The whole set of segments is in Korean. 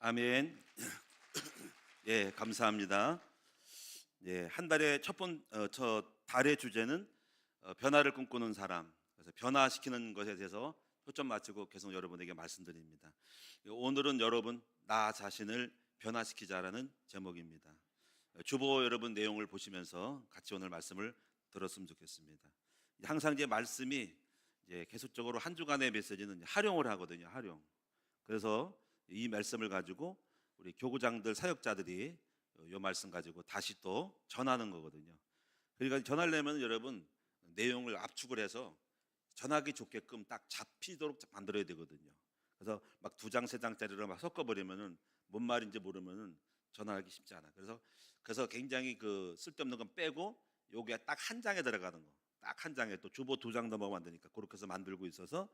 아멘. 예, 감사합니다. 예, 한 달의 첫 달의 주제는 변화를 꿈꾸는 사람. 그래서 변화시키는 것에 대해서 초점 맞추고 계속 여러분에게 말씀드립니다. 오늘은 여러분 나 자신을 변화시키자라는 제목입니다. 주보 여러분 내용을 보시면서 같이 오늘 말씀을 들었으면 좋겠습니다. 항상 이제 말씀이 이제 계속적으로 한 주간의 메시지는 활용을 하거든요. 활용. 그래서 이 말씀을 가지고 우리 교구장들 사역자들이 이 말씀 가지고 다시 또 전하는 거거든요. 그러니까 전하려면 여러분 내용을 압축을 해서 전하기 좋게끔 딱 잡히도록 만들어야 되거든요. 그래서 막 2장 3장짜리로 막 섞어버리면은 뭔 말인지 모르면은 전하기 쉽지 않아. 그래서 굉장히 그 쓸데없는 건 빼고 요게 딱 한 장에 들어가는 거, 딱 한 장에 또 주보 2장 넘어가면 안 되니까 그렇게 해서 만들고 있어서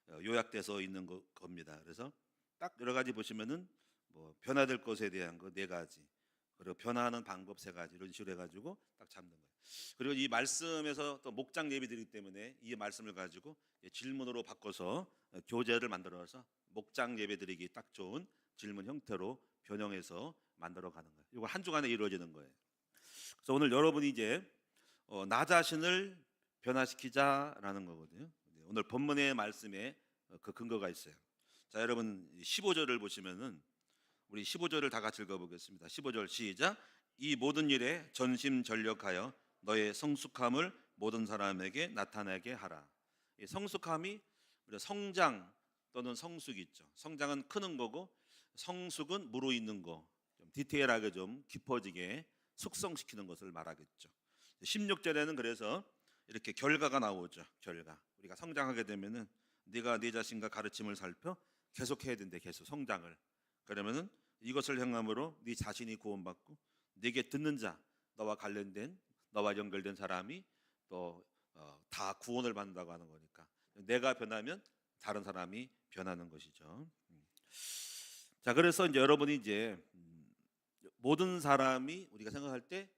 요약돼서 있는 겁니다. 그래서 딱 여러 가지 보시면은 뭐 변화될 것에 대한 거 4가지, 그리고 변화하는 방법 3가지 이런 식으로 해가지고 딱 잡는 거예요. 그리고 이 말씀에서 또 목장 예배드리기 때문에 이 말씀을 가지고 질문으로 바꿔서 교재를 만들어서 목장 예배드리기 딱 좋은 질문 형태로 변형해서 만들어가는 거예요. 이거 한 주간에 이루어지는 거예요. 그래서 오늘 여러분이 이제 나 자신을 변화시키자라는 거거든요. 오늘 본문의 말씀에 그 근거가 있어요. 자, 여러분 15절을 보시면은 우리 15절을 다 같이 읽어보겠습니다. 15절 시작. 이 모든 일에 전심전력하여 너의 성숙함을 모든 사람에게 나타나게 하라. 이 성숙함이 우리 성장 또는 성숙이 있죠. 성장은 크는 거고 성숙은 무르익는 거, 좀 디테일하게 좀 깊어지게 숙성시키는 것을 말하겠죠. 16절에는 그래서 이렇게 결과가 나오죠. 결과. 우리가 성장하게 되면은 네가 네 자신과 가르침을 살펴 계속해야 된대. 계속 성장을. 그러면은 이것을 행함으로 네 자신이 구원받고 네게 듣는 자, 너와 관련된 너와 연결된 사람이 또 다 구원을 받는다고 하는 거니까 내가 변하면 다른 사람이 변하는 것이죠. 자, 그래서 이제 여러분이 이제 모든 사람이 우리가 생각할 때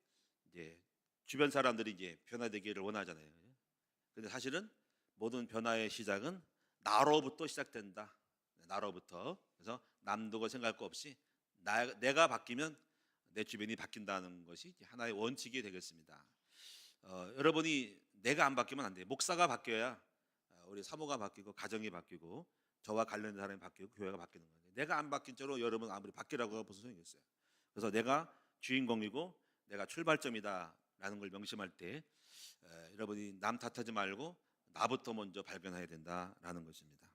이제 주변 사람들이 이제 변화되기를 원하잖아요. 근데 사실은 모든 변화의 시작은 나로부터 시작된다. 나로부터. 그래서 남두고 생각할 거 없이 내가 바뀌면 내 주변이 바뀐다는 것이 하나의 원칙이 되겠습니다. 여러분이 내가 안 바뀌면 안 돼요. 목사가 바뀌어야 우리 사모가 바뀌고 가정이 바뀌고 저와 관련된 사람이 바뀌고 교회가 바뀌는 거예요. 내가 안 바뀐 채로 여러분 아무리 바뀌라고 하면 무슨 소용이 있어요. 그래서 내가 주인공이고 내가 출발점이다라는 걸 명심할 때 여러분이 남 탓하지 말고 나부터 먼저 발견해야 된다라는 것입니다.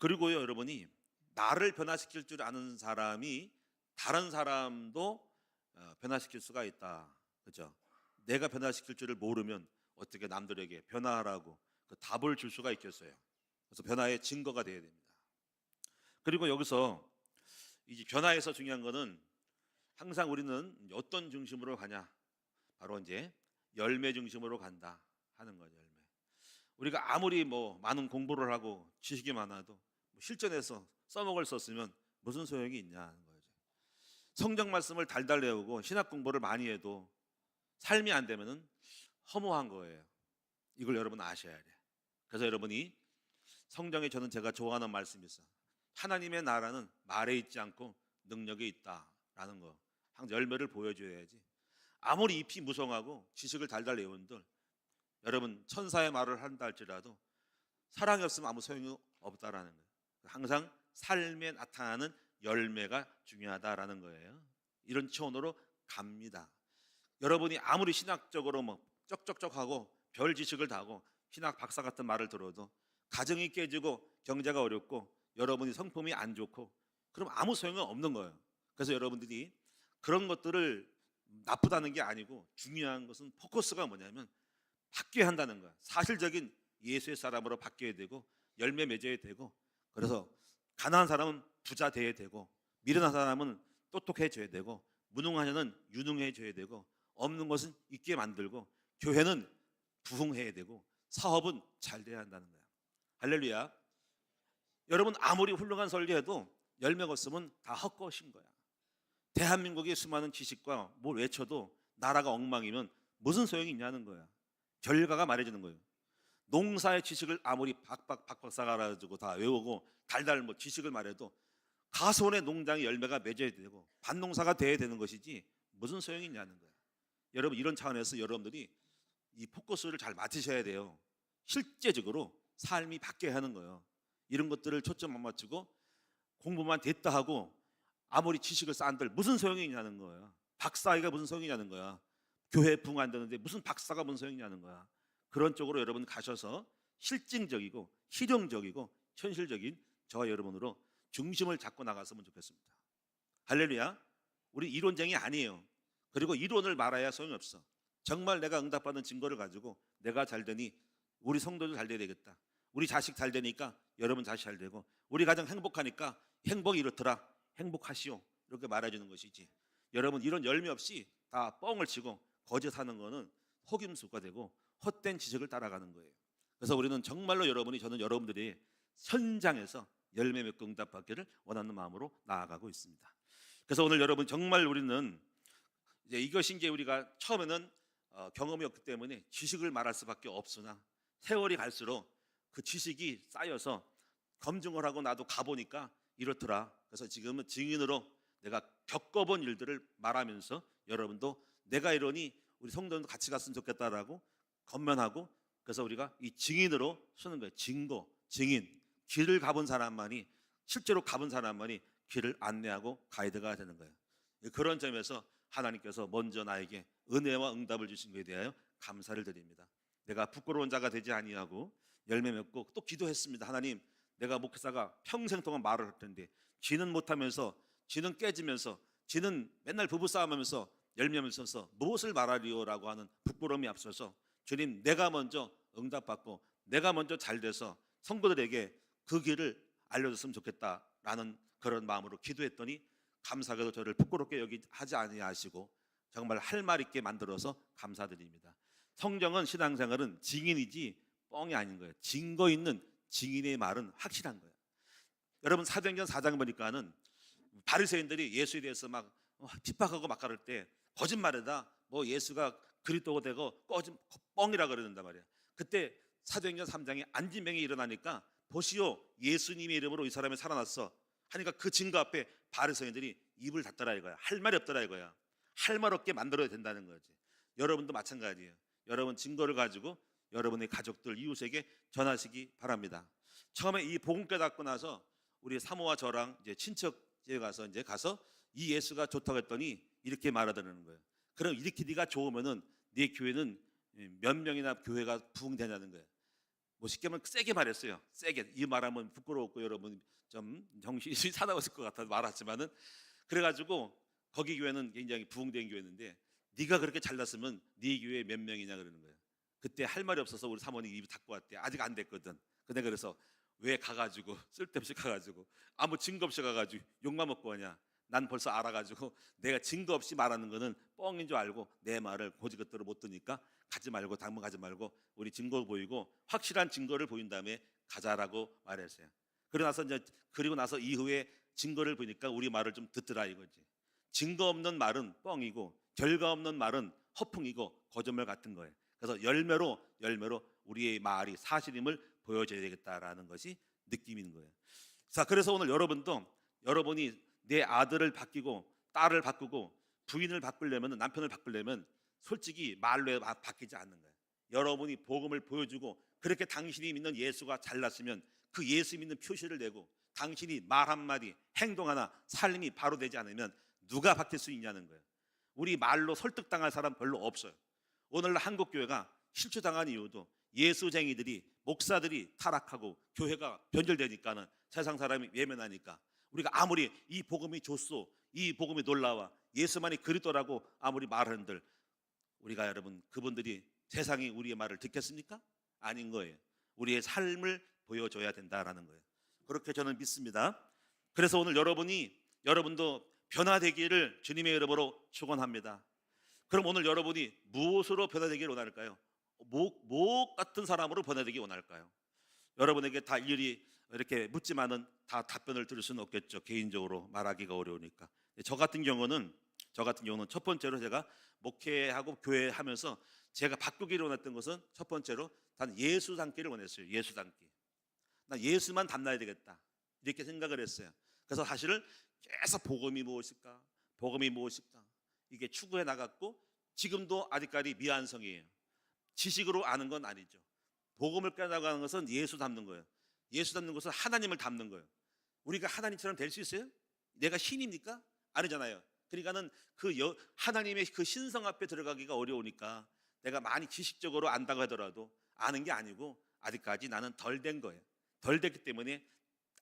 그리고요, 여러분이 나를 변화시킬 줄 아는 사람이 다른 사람도 변화시킬 수가 있다. 그렇죠? 내가 변화시킬 줄을 모르면 어떻게 남들에게 변화하라고 그 답을 줄 수가 있겠어요. 그래서 변화의 증거가 되어야 됩니다. 그리고 여기서 이제 변화에서 중요한 거는 항상 우리는 어떤 중심으로 가냐? 바로 이제 열매 중심으로 간다 하는 거죠. 열매. 우리가 아무리 뭐 많은 공부를 하고 지식이 많아도 실전에서 써먹을 썼으면 무슨 소용이 있냐는 거죠. 성경 말씀을 달달 외우고 신학 공부를 많이 해도 삶이 안 되면은 허무한 거예요. 이걸 여러분 아셔야 돼요. 그래서 여러분이 성경에 저는 제가 좋아하는 말씀이 있어요. 하나님의 나라는 말에 있지 않고 능력에 있다라는 거. 항상 열매를 보여줘야지. 아무리 잎이 무성하고 지식을 달달 외운들 여러분 천사의 말을 한다 할지라도 사랑이 없으면 아무 소용이 없다라는 거예요. 항상 삶에 나타나는 열매가 중요하다라는 거예요. 이런 차원으로 갑니다. 여러분이 아무리 신학적으로 뭐 쩍쩍쩍하고 별 지식을 다 하고 신학 박사 같은 말을 들어도 가정이 깨지고 경제가 어렵고 여러분이 성품이 안 좋고 그럼 아무 소용은 없는 거예요. 그래서 여러분들이 그런 것들을 나쁘다는 게 아니고 중요한 것은 포커스가 뭐냐면 바뀌어야 한다는 거야. 사실적인 예수의 사람으로 바뀌어야 되고 열매 맺어야 되고 그래서 가난한 사람은 부자 돼야 되고 미련한 사람은 똑똑해져야 되고 무능한 자는 유능해져야 되고 없는 것은 있게 만들고 교회는 부흥해야 되고 사업은 잘 돼야 한다는 거야. 할렐루야. 여러분 아무리 훌륭한 설교해도 열매가 없으면 다 헛것인 거야. 대한민국의 수많은 지식과 뭘 외쳐도 나라가 엉망이면 무슨 소용이 있냐는 거야. 결과가 말해주는 거예요. 농사의 지식을 아무리 박박 사가지고 다 외우고 달달 뭐 지식을 말해도 가수원의 농장의 열매가 맺어야 되고 밭농사가 돼야 되는 것이지 무슨 소용이 있냐는 거야. 여러분, 이런 차원에서 여러분들이 이 포커스를 잘 맞추셔야 돼요. 실제적으로 삶이 바뀌어야 하는 거예요. 이런 것들을 초점 안 맞추고 공부만 됐다 하고 아무리 지식을 쌓은들 무슨 소용이 있냐는 거야. 박사학위가 무슨 소용이 있냐는 거야. 교회 부흥 안 되는데 무슨 박사가 무슨 소용이 있냐는 거야. 그런 쪽으로 여러분 가셔서 실증적이고 실용적이고 현실적인 저와 여러분으로 중심을 잡고 나갔으면 좋겠습니다. 할렐루야. 우리 이론쟁이 아니에요. 그리고 이론을 말아야 소용이 없어. 정말 내가 응답받은 증거를 가지고 내가 잘 되니 우리 성도도 잘 돼야 되겠다. 우리 자식 잘 되니까 여러분 자식 잘 되고 우리 가정 행복하니까 행복이 이렇더라. 행복하시오. 이렇게 말해주는 것이지. 여러분, 이런 열매 없이 다 뻥을 치고 거짓하는 거는 속임수가 되고 헛된 지식을 따라가는 거예요. 그래서 우리는 정말로 저는 여러분들이 현장에서 열매 맺고 응답받기를 원하는 마음으로 나아가고 있습니다. 그래서 오늘 여러분, 정말 우리는 이것이 우리가 처음에는 경험이 없기 때문에 지식을 말할 수밖에 없으나 세월이 갈수록 그 지식이 쌓여서 검증을 하고 나도 가보니까 이렇더라. 그래서 지금은 증인으로 내가 겪어본 일들을 말하면서 여러분도 내가 이러니 우리 성도님도 같이 갔으면 좋겠다라고 건면하고, 그래서 우리가 이 증인으로 쓰는 거예요. 증거, 증인. 길을 가본 사람만이, 실제로 가본 사람만이 길을 안내하고 가이드가 되는 거예요. 그런 점에서 하나님께서 먼저 나에게 은혜와 응답을 주신 것에 대하여 감사를 드립니다. 내가 부끄러운 자가 되지 아니하고 열매 맺고 또 기도했습니다. 하나님, 내가 목사가 평생 동안 말을 할 텐데 지는 못하면서, 지는 깨지면서, 지는 맨날 부부싸움하면서 열매 맺으면서 무엇을 말하리오라고 하는 부끄러움이 앞서서 주님, 내가 먼저 응답받고 내가 먼저 잘 돼서 성도들에게 그 길을 알려줬으면 좋겠다라는 그런 마음으로 기도했더니 감사하게도 저를 부끄럽게 하지 아니하시고 정말 할 말 있게 만들어서 감사드립니다. 성경은, 신앙생활은 증인이지 뻥이 아닌 거예요. 증거 있는 증인의 말은 확실한 거예요. 여러분, 사도행전 4장 보니까는 바리새인들이 예수에 대해서 막 핍박하고 막 그럴 때 거짓말에다 뭐 예수가 그리스도가 되고 뻥이라 그러는단 말이야. 그때 사도행전 3장에 안진병이 일어나니까 보시오, 예수님의 이름으로 이 사람이 살아났어 하니까 그 증거 앞에 바리새인들이 입을 닫더라 이거야. 할 말이 없더라 이거야. 할 말 없게 만들어야 된다는 거지. 여러분도 마찬가지예요. 여러분 증거를 가지고 여러분의 가족들, 이웃에게 전하시기 바랍니다. 처음에 이 복음 깨닫고 나서 우리 사모와 저랑 친척에 가서 이 예수가 좋다고 했더니 이렇게 말하더라는 거예요. 그럼 이렇게 네가 좋으면은 네 교회는 몇 명이나 교회가 부흥되냐는 거예요. 뭐 쉽게 말하면 세게 말했어요. 세게. 이 말하면 부끄러웠고 여러분 좀 정신이 사나웠을 것 같아서 말았지만은, 그래가지고 거기 교회는 굉장히 부흥된 교회인데 네가 그렇게 잘났으면 네 교회 몇 명이냐 그러는 거예요. 그때 할 말이 없어서 우리 사모님 입이 닫고 왔대. 아직 안 됐거든. 근데 그래서 왜 가가지고 쓸데없이 가가지고 아무 증거 없이 가가지고 욕만 먹고 하냐. 난 벌써 알아가지고 내가 증거 없이 말하는 거는 뻥인 줄 알고 내 말을 고지것대로 못 듣니까 가지 말고, 당분 가지 말고 우리 증거 보이고 확실한 증거를 보인 다음에 가자라고 말했어요. 그리고 나서 이후에 증거를 보니까 우리 말을 좀 듣더라 이거지. 증거 없는 말은 뻥이고 결과 없는 말은 허풍이고 거짓말 같은 거예요. 그래서 열매로 우리의 말이 사실임을 보여줘야 되겠다라는 것이 느낌인 거예요. 자, 그래서 오늘 여러분이 내 아들을 바뀌고 딸을 바꾸고 부인을 바꾸려면, 남편을 바꾸려면 솔직히 말로 바뀌지 않는 거예요. 여러분이 복음을 보여주고 그렇게 당신이 믿는 예수가 잘났으면 그 예수 믿는 표시를 내고 당신이 말 한마디, 행동 하나, 삶이 바로 되지 않으면 누가 바뀔 수 있냐는 거예요. 우리 말로 설득당할 사람 별로 없어요. 오늘 한국교회가 실추당한 이유도 예수쟁이들이, 목사들이 타락하고 교회가 변절되니까는, 세상 사람이 외면하니까, 우리가 아무리 이 복음이 좋소, 이 복음이 놀라워, 예수만이 그리스도라고 아무리 말하는들 우리가, 여러분, 그분들이, 세상이 우리의 말을 듣겠습니까? 아닌 거예요. 우리의 삶을 보여줘야 된다라는 거예요. 그렇게 저는 믿습니다. 그래서 오늘 여러분도 변화되기를 주님의 이름으로 축원합니다. 그럼 오늘 여러분이 무엇으로 변화되기를 원할까요? 뭐 같은 사람으로 변화되기 원할까요? 여러분에게 다 일일이 이렇게 묻지만은 다 답변을 들을 수는 없겠죠. 개인적으로 말하기가 어려우니까. 저 같은 경우는 첫 번째로 제가 목회하고 교회하면서 제가 바꾸기를 원했던 것은, 첫 번째로 단 예수 닮기를 원했어요. 예수 닮기. 나 예수만 닮아야 되겠다 이렇게 생각을 했어요. 그래서 사실은 계속 복음이 무엇일까? 복음이 무엇일까? 이게 추구해 나갔고 지금도 아직까지 미완성이에요. 지식으로 아는 건 아니죠. 복음을 깨달아가는 것은 예수 닮는 거예요. 예수 닮는 것은 하나님을 닮는 거예요. 우리가 하나님처럼 될 수 있어요? 내가 신입니까? 아니잖아요. 그러니까는 하나님의 그 신성 앞에 들어가기가 어려우니까 내가 많이 지식적으로 안다고 하더라도 아는 게 아니고 아직까지 나는 덜 된 거예요. 덜 됐기 때문에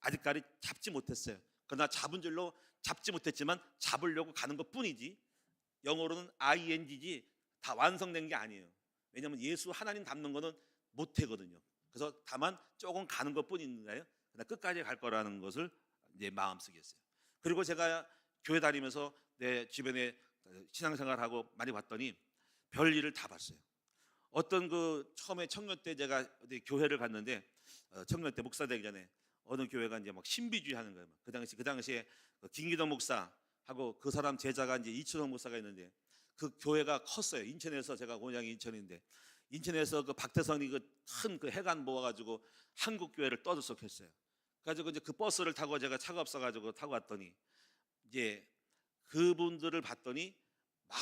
아직까지 잡지 못했어요. 그러나 잡은 줄로 잡지 못했지만 잡으려고 가는 것 뿐이지, 영어로는 ing지 다 완성된 게 아니에요. 왜냐하면 예수 하나님 닮는 거는 못하거든요. 그래서 다만 조금 가는 것 뿐인가요? 그러나 끝까지 갈 거라는 것을 이제 마음속에 했어요. 그리고 제가 교회 다니면서 내 주변에 신앙생활하고 많이 봤더니 별일을 다 봤어요. 어떤 처음에 청년 때 제가 어디 교회를 갔는데 청년 때 목사 되기 전에 어느 교회가 이제 막 신비주의 하는 거예요. 그 당시에 김기동 목사하고 그 사람 제자가 이제 이춘호 목사가 있는데 그 교회가 컸어요. 인천에서, 제가 고향이 인천인데 인천에서 그 박태선이 큰 해관 모아가지고 한국 교회를 떠들썩했어요. 그래가지고 이제 그 버스를 타고 제가 차가 없어가지고 타고 왔더니 이제 그분들을 봤더니 막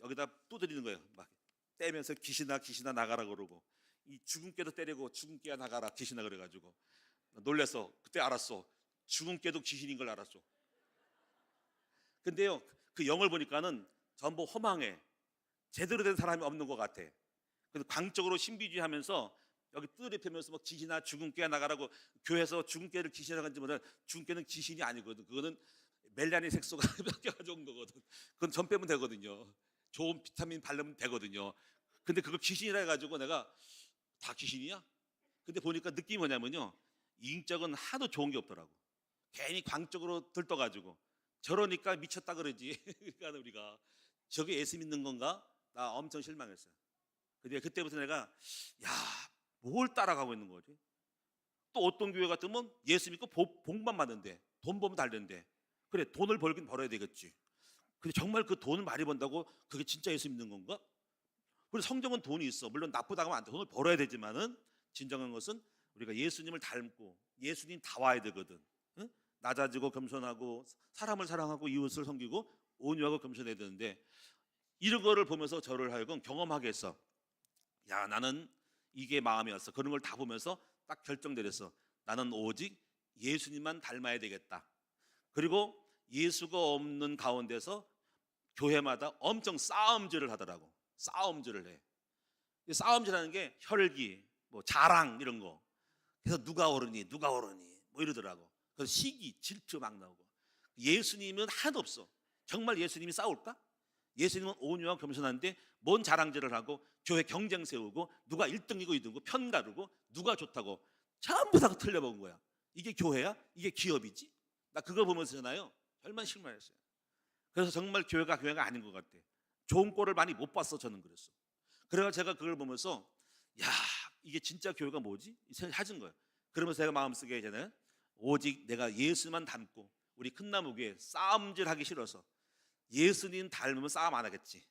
여기다 두드리는 거예요. 막 떼면서 귀신아 나가라 그러고, 이 죽은 깨도 때리고 죽은 깨야 나가라 귀신아 그래가지고 놀랬어. 그때 알았어. 죽은 깨도 귀신인 걸 알았어. 근데요, 그 영을 보니까는 전부 허망해. 제대로 된 사람이 없는 것 같아. 그래서 광적으로 신비주의 하면서 여기 뚜드려 펴면서 막 귀신아 죽은 깨야 나가라고, 교회에서 죽은 깨를 귀신이라고 하는지 몰라. 죽은 깨는 귀신이 아니거든. 그거는 멜라닌 색소가 바뀌어가지고 온 거거든. 그건 전 빼면 되거든요. 좋은 비타민 바르면 되거든요. 근데 그걸 귀신이라 해가지고 내가 다 귀신이야? 근데 보니까 느낌이 뭐냐면요, 인격은 하도 좋은 게 없더라고. 괜히 광적으로 들떠가지고 저러니까 미쳤다 그러지. 그러니까 우리가 저게 예수 믿는 건가? 나 엄청 실망했어요. 근데 그때부터 내가 뭘 따라가고 있는 거지? 또 어떤 교회 같으면 예수 믿고 복만 받는데, 돈 벌면 달는데, 그래 돈을 벌긴 벌어야 되겠지. 근데 정말 그 돈을 많이 번다고 그게 진짜 예수 믿는 건가? 그리고 성경은 돈이 있어. 물론 나쁘다고 하면 안 돼. 돈을 벌어야 되지만은 진정한 것은 우리가 예수님을 닮고 예수님 다 와야 되거든. 응? 낮아지고 겸손하고 사람을 사랑하고 이웃을 섬기고 온유하고 겸손해야 되는데, 이런 거를 보면서 저를 하여금 경험하게 했어. 나는 이게 마음이었어. 그런 걸 다 보면서 딱 결정 내렸어. 나는 오직 예수님만 닮아야 되겠다. 그리고 예수가 없는 가운데서 교회마다 엄청 싸움질을 하더라고. 싸움질을 해. 싸움질하는 게 혈기, 뭐 자랑 이런 거. 그래서 누가 옳으니 뭐 이러더라고. 그래서 시기, 질투 막 나오고. 예수님은 하나도 없어. 정말 예수님이 싸울까? 예수님은 온유하고 겸손한데 뭔 자랑질을 하고 교회 경쟁 세우고 누가 1등이고 2등이고 편 가르고 누가 좋다고 전부 다 틀려먹은 거야. 이게 교회야? 이게 기업이지? 나 그거 보면서잖아요, 얼마나 실망했어요. 그래서 정말 교회가 아닌 것 같아. 좋은 꼴을 많이 못 봤어. 저는 그랬어. 그래서 제가 그걸 보면서 이게 진짜 교회가 뭐지? 하진 거예요. 그러면서 제가 마음속에 이제는 오직 내가 예수만 닮고, 우리 큰나무교회 싸움질 하기 싫어서 예수님 닮으면 싸움 안 하겠지.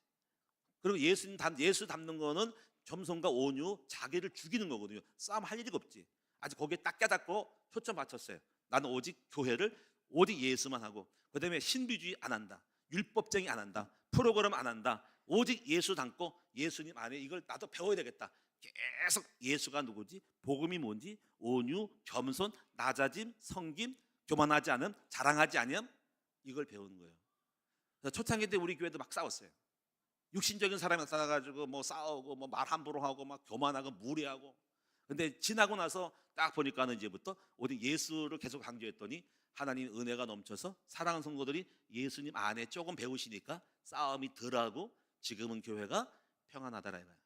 그리고 예수 닮는 거는 겸손과 온유, 자기를 죽이는 거거든요. 싸움 할 일이 없지. 아직 거기에 딱 깨닫고 초점 맞췄어요. 나는 오직 교회를 오직 예수만 하고, 그 다음에 신비주의 안 한다, 율법쟁이 안 한다, 프로그램 안 한다. 오직 예수 닮고 예수님 안에 이걸 나도 배워야 되겠다. 계속 예수가 누구지? 복음이 뭔지? 온유, 겸손, 낮아짐, 섬김, 교만하지 않음, 자랑하지 않음, 이걸 배우는 거예요. 그래서 초창기 때 우리 교회도 막 싸웠어요. 육신적인 사람이 나타나가지고 뭐 싸우고 뭐 말 함부로 하고 막 교만하고 무례하고. 근데 지나고 나서 딱 보니까는 이제부터 오직 예수를 계속 강조했더니 하나님 은혜가 넘쳐서 사랑하는 성도들이 예수님 안에 조금 배우시니까 싸움이 덜하고 지금은 교회가 평안하다라 이거야.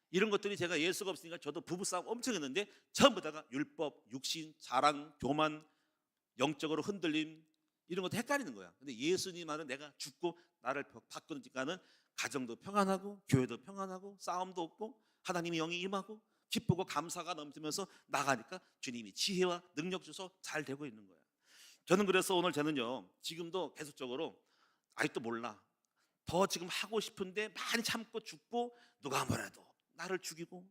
이런 것들이 제가 예수가 없으니까 저도 부부싸움 엄청 했는데 전부 다가 율법, 육신, 자랑, 교만, 영적으로 흔들림, 이런 것도 헷갈리는 거야. 근데 예수님 안에 내가 죽고 나를 바꾸니까는 가정도 평안하고 교회도 평안하고 싸움도 없고 하나님의 영이 임하고 기쁘고 감사가 넘치면서 나가니까 주님이 지혜와 능력 주셔서 잘 되고 있는 거야. 저는 그래서 오늘 저는요, 지금도 계속적으로 아직도 몰라. 더 지금 하고 싶은데 많이 참고 죽고 누가 뭐래도 나를 죽이고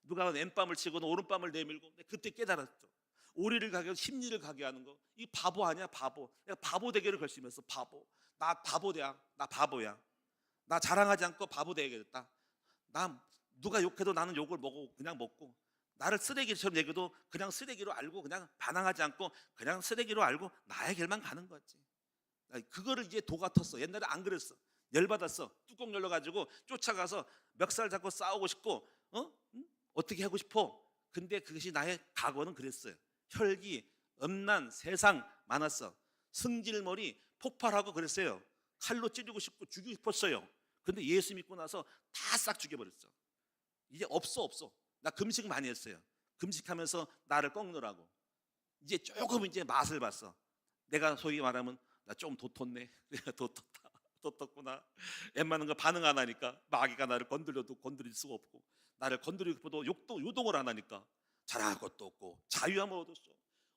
누가 왼밤을 치고 오른밤을 내밀고, 그때 깨달았죠. 오리를 가게 하고 심리를 가게 하는 거, 이 바보 아니야 바보. 내가 바보 되기를 결심했어. 바보. 나 바보야. 나 바보야. 나 자랑하지 않고 바보 되야겠다. 나 누가 욕해도 나는 욕을 그냥 먹고, 나를 쓰레기처럼 얘기해도 그냥 쓰레기로 알고 그냥 반항하지 않고 그냥 쓰레기로 알고 나의 길만 가는 거지. 그거를 이제 도가 텄어. 옛날에 안 그랬어. 열받았어. 뚜껑 열려가지고 쫓아가서 멱살 잡고 싸우고 싶고, 어떻게 하고 싶어. 근데 그것이 나의 각오는 그랬어요. 혈기, 음란, 세상 많았어. 승질머리 폭발하고 그랬어요. 칼로 찌르고 싶고 죽이고 싶었어요. 근데 예수 믿고 나서 다 싹 죽여버렸어. 이제 없어. 나 금식 많이 했어요. 금식하면서 나를 꺾느라고. 이제 조금 이제 맛을 봤어. 내가 소위 말하면 나 좀 돛텄네. 내가 돛텄구나. 웬만한 거 반응 안 하니까 마귀가 나를 건드려도 건드릴 수가 없고, 나를 건드리고 싶어도 요동을 안 하니까 자랑할 것도 없고 자유함을 얻었어.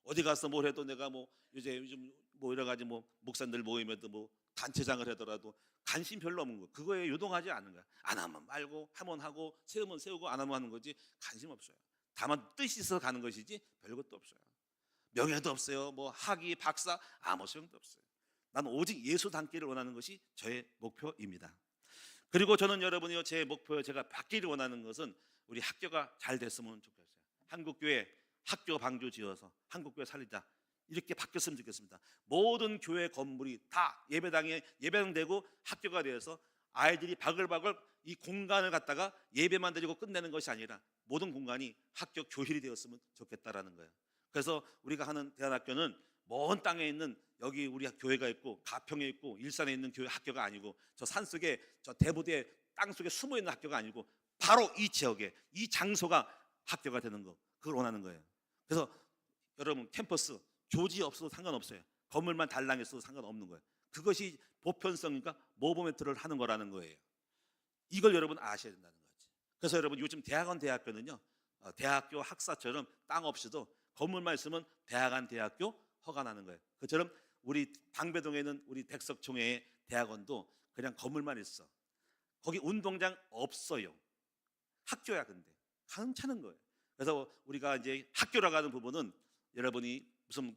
어디 가서 뭘 해도 내가 요즘 여러 가지 목사들 모임에도 단체장을 하더라도 관심 별로 없는 거. 그거에 요동하지 않는 거야. 안 하면 말고, 하면 하고, 세우면 세우고, 안 하면 하는 거지. 관심 없어요. 다만 뜻이 있어서 가는 것이지 별것도 없어요. 명예도 없어요. 학위, 박사 아무 소용도 없어요. 나는 오직 예수 닮기를 원하는 것이 저의 목표입니다. 그리고 저는 여러분이요, 제 목표요, 제가 받기를 원하는 것은 우리 학교가 잘 됐으면 좋겠어요. 한국교회 학교 방주 지어서 한국교회 살리자, 이렇게 바뀌었으면 좋겠습니다. 모든 교회 건물이 다 예배당되고 학교가 되어서 아이들이 바글바글 이 공간을 갖다가 예배만 드리고 끝내는 것이 아니라 모든 공간이 학교 교실이 되었으면 좋겠다라는 거예요. 그래서 우리가 하는 대안학교는 먼 땅에 있는 여기 우리 교회가 있고 가평에 있고 일산에 있는 교회 학교가 아니고, 저 산속에 저 대부대 땅속에 숨어있는 학교가 아니고 바로 이 지역에 이 장소가 학교가 되는 거, 그걸 원하는 거예요. 그래서 여러분, 캠퍼스 교지 없어도 상관없어요. 건물만 달랑했어도 상관없는 거예요. 그것이 보편성이니까 모범멘트를 하는 거라는 거예요. 이걸 여러분 아셔야 된다는 거지. 그래서 여러분, 요즘 대학교는요, 대학교 학사처럼 땅 없이도 건물만 있으면 대학교 허가 나는 거예요. 그처럼 우리 방배동에 있는 우리 백석총회의 대학원도 그냥 건물만 있어. 거기 운동장 없어요. 학교야. 근데 괜찮은 거예요. 그래서 우리가 이제 학교라고 하는 부분은 여러분이 무슨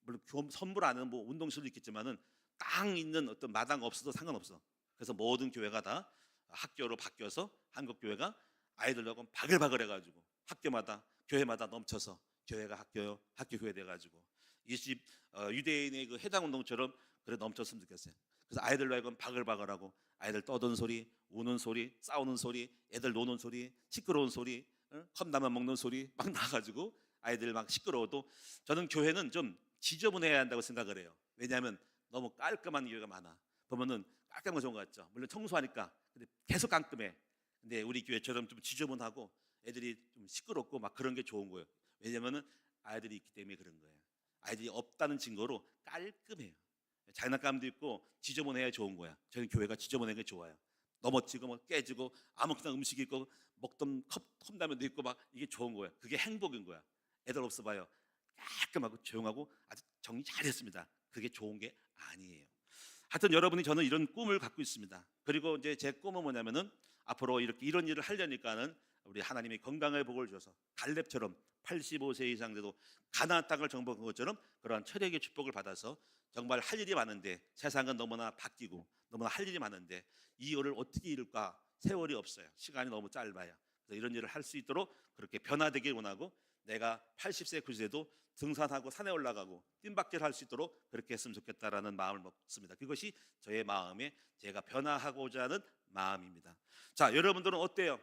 물론 선물 안 하는 운동실도 있겠지만은 땅 있는 어떤 마당 없어도 상관없어. 그래서 모든 교회가 다 학교로 바뀌어서 한국교회가 아이들하고 바글바글 해가지고 학교마다 교회마다 넘쳐서 교회가 학교 교회 돼가지고 유대인의 그 해당 운동처럼 그래 넘쳤으면 좋겠어요. 그래서 아이들로 하여금 바글바글하고, 아이들 떠드는 소리, 우는 소리, 싸우는 소리, 애들 노는 소리, 시끄러운 소리, 컵라면 먹는 소리 막 나가지고 아이들 막 시끄러워도, 저는 교회는 좀 지저분해야 한다고 생각을 해요. 왜냐하면 너무 깔끔한 교회가 많아. 보면은 깔끔한 거 좋은 거 같죠. 물론 청소하니까. 근데 계속 깔끔해. 근데 우리 교회처럼 좀 지저분하고 애들이 좀 시끄럽고 막 그런 게 좋은 거예요. 왜냐면은 아이들이 있기 때문에 그런 거예요. 아이들이 없다는 증거로 깔끔해요. 장난감도 있고 지저분해야 좋은 거야. 저는 교회가 지저분한 게 좋아요. 넘어지고 깨지고 아무렇게나 음식이 있고 먹던 컵라면도 있고 막 이게 좋은 거야. 그게 행복인 거야. 애들 없어봐요. 깔끔하고 조용하고 아주 정리 잘했습니다. 그게 좋은 게 아니에요. 하여튼 여러분이, 저는 이런 꿈을 갖고 있습니다. 그리고 이제 제 꿈은 뭐냐면은 앞으로 이런 일을 하려니까는 우리 하나님이 건강의 복을 주셔서 갈렙처럼 85세 이상 돼도 가나안 땅을 정복한 것처럼 그러한 철학의 축복을 받아서 정말 할 일이 많은데, 세상은 너무나 바뀌고 너무나 할 일이 많은데 이 일을 어떻게 이룰까, 세월이 없어요. 시간이 너무 짧아요. 그래서 이런 일을 할 수 있도록 그렇게 변화되길 원하고, 내가 80세 90세도 등산하고 산에 올라가고 뜀박질 할 수 있도록 그렇게 했으면 좋겠다라는 마음을 먹습니다. 그것이 저의 마음에 제가 변화하고자 하는 마음입니다. 자, 여러분들은 어때요?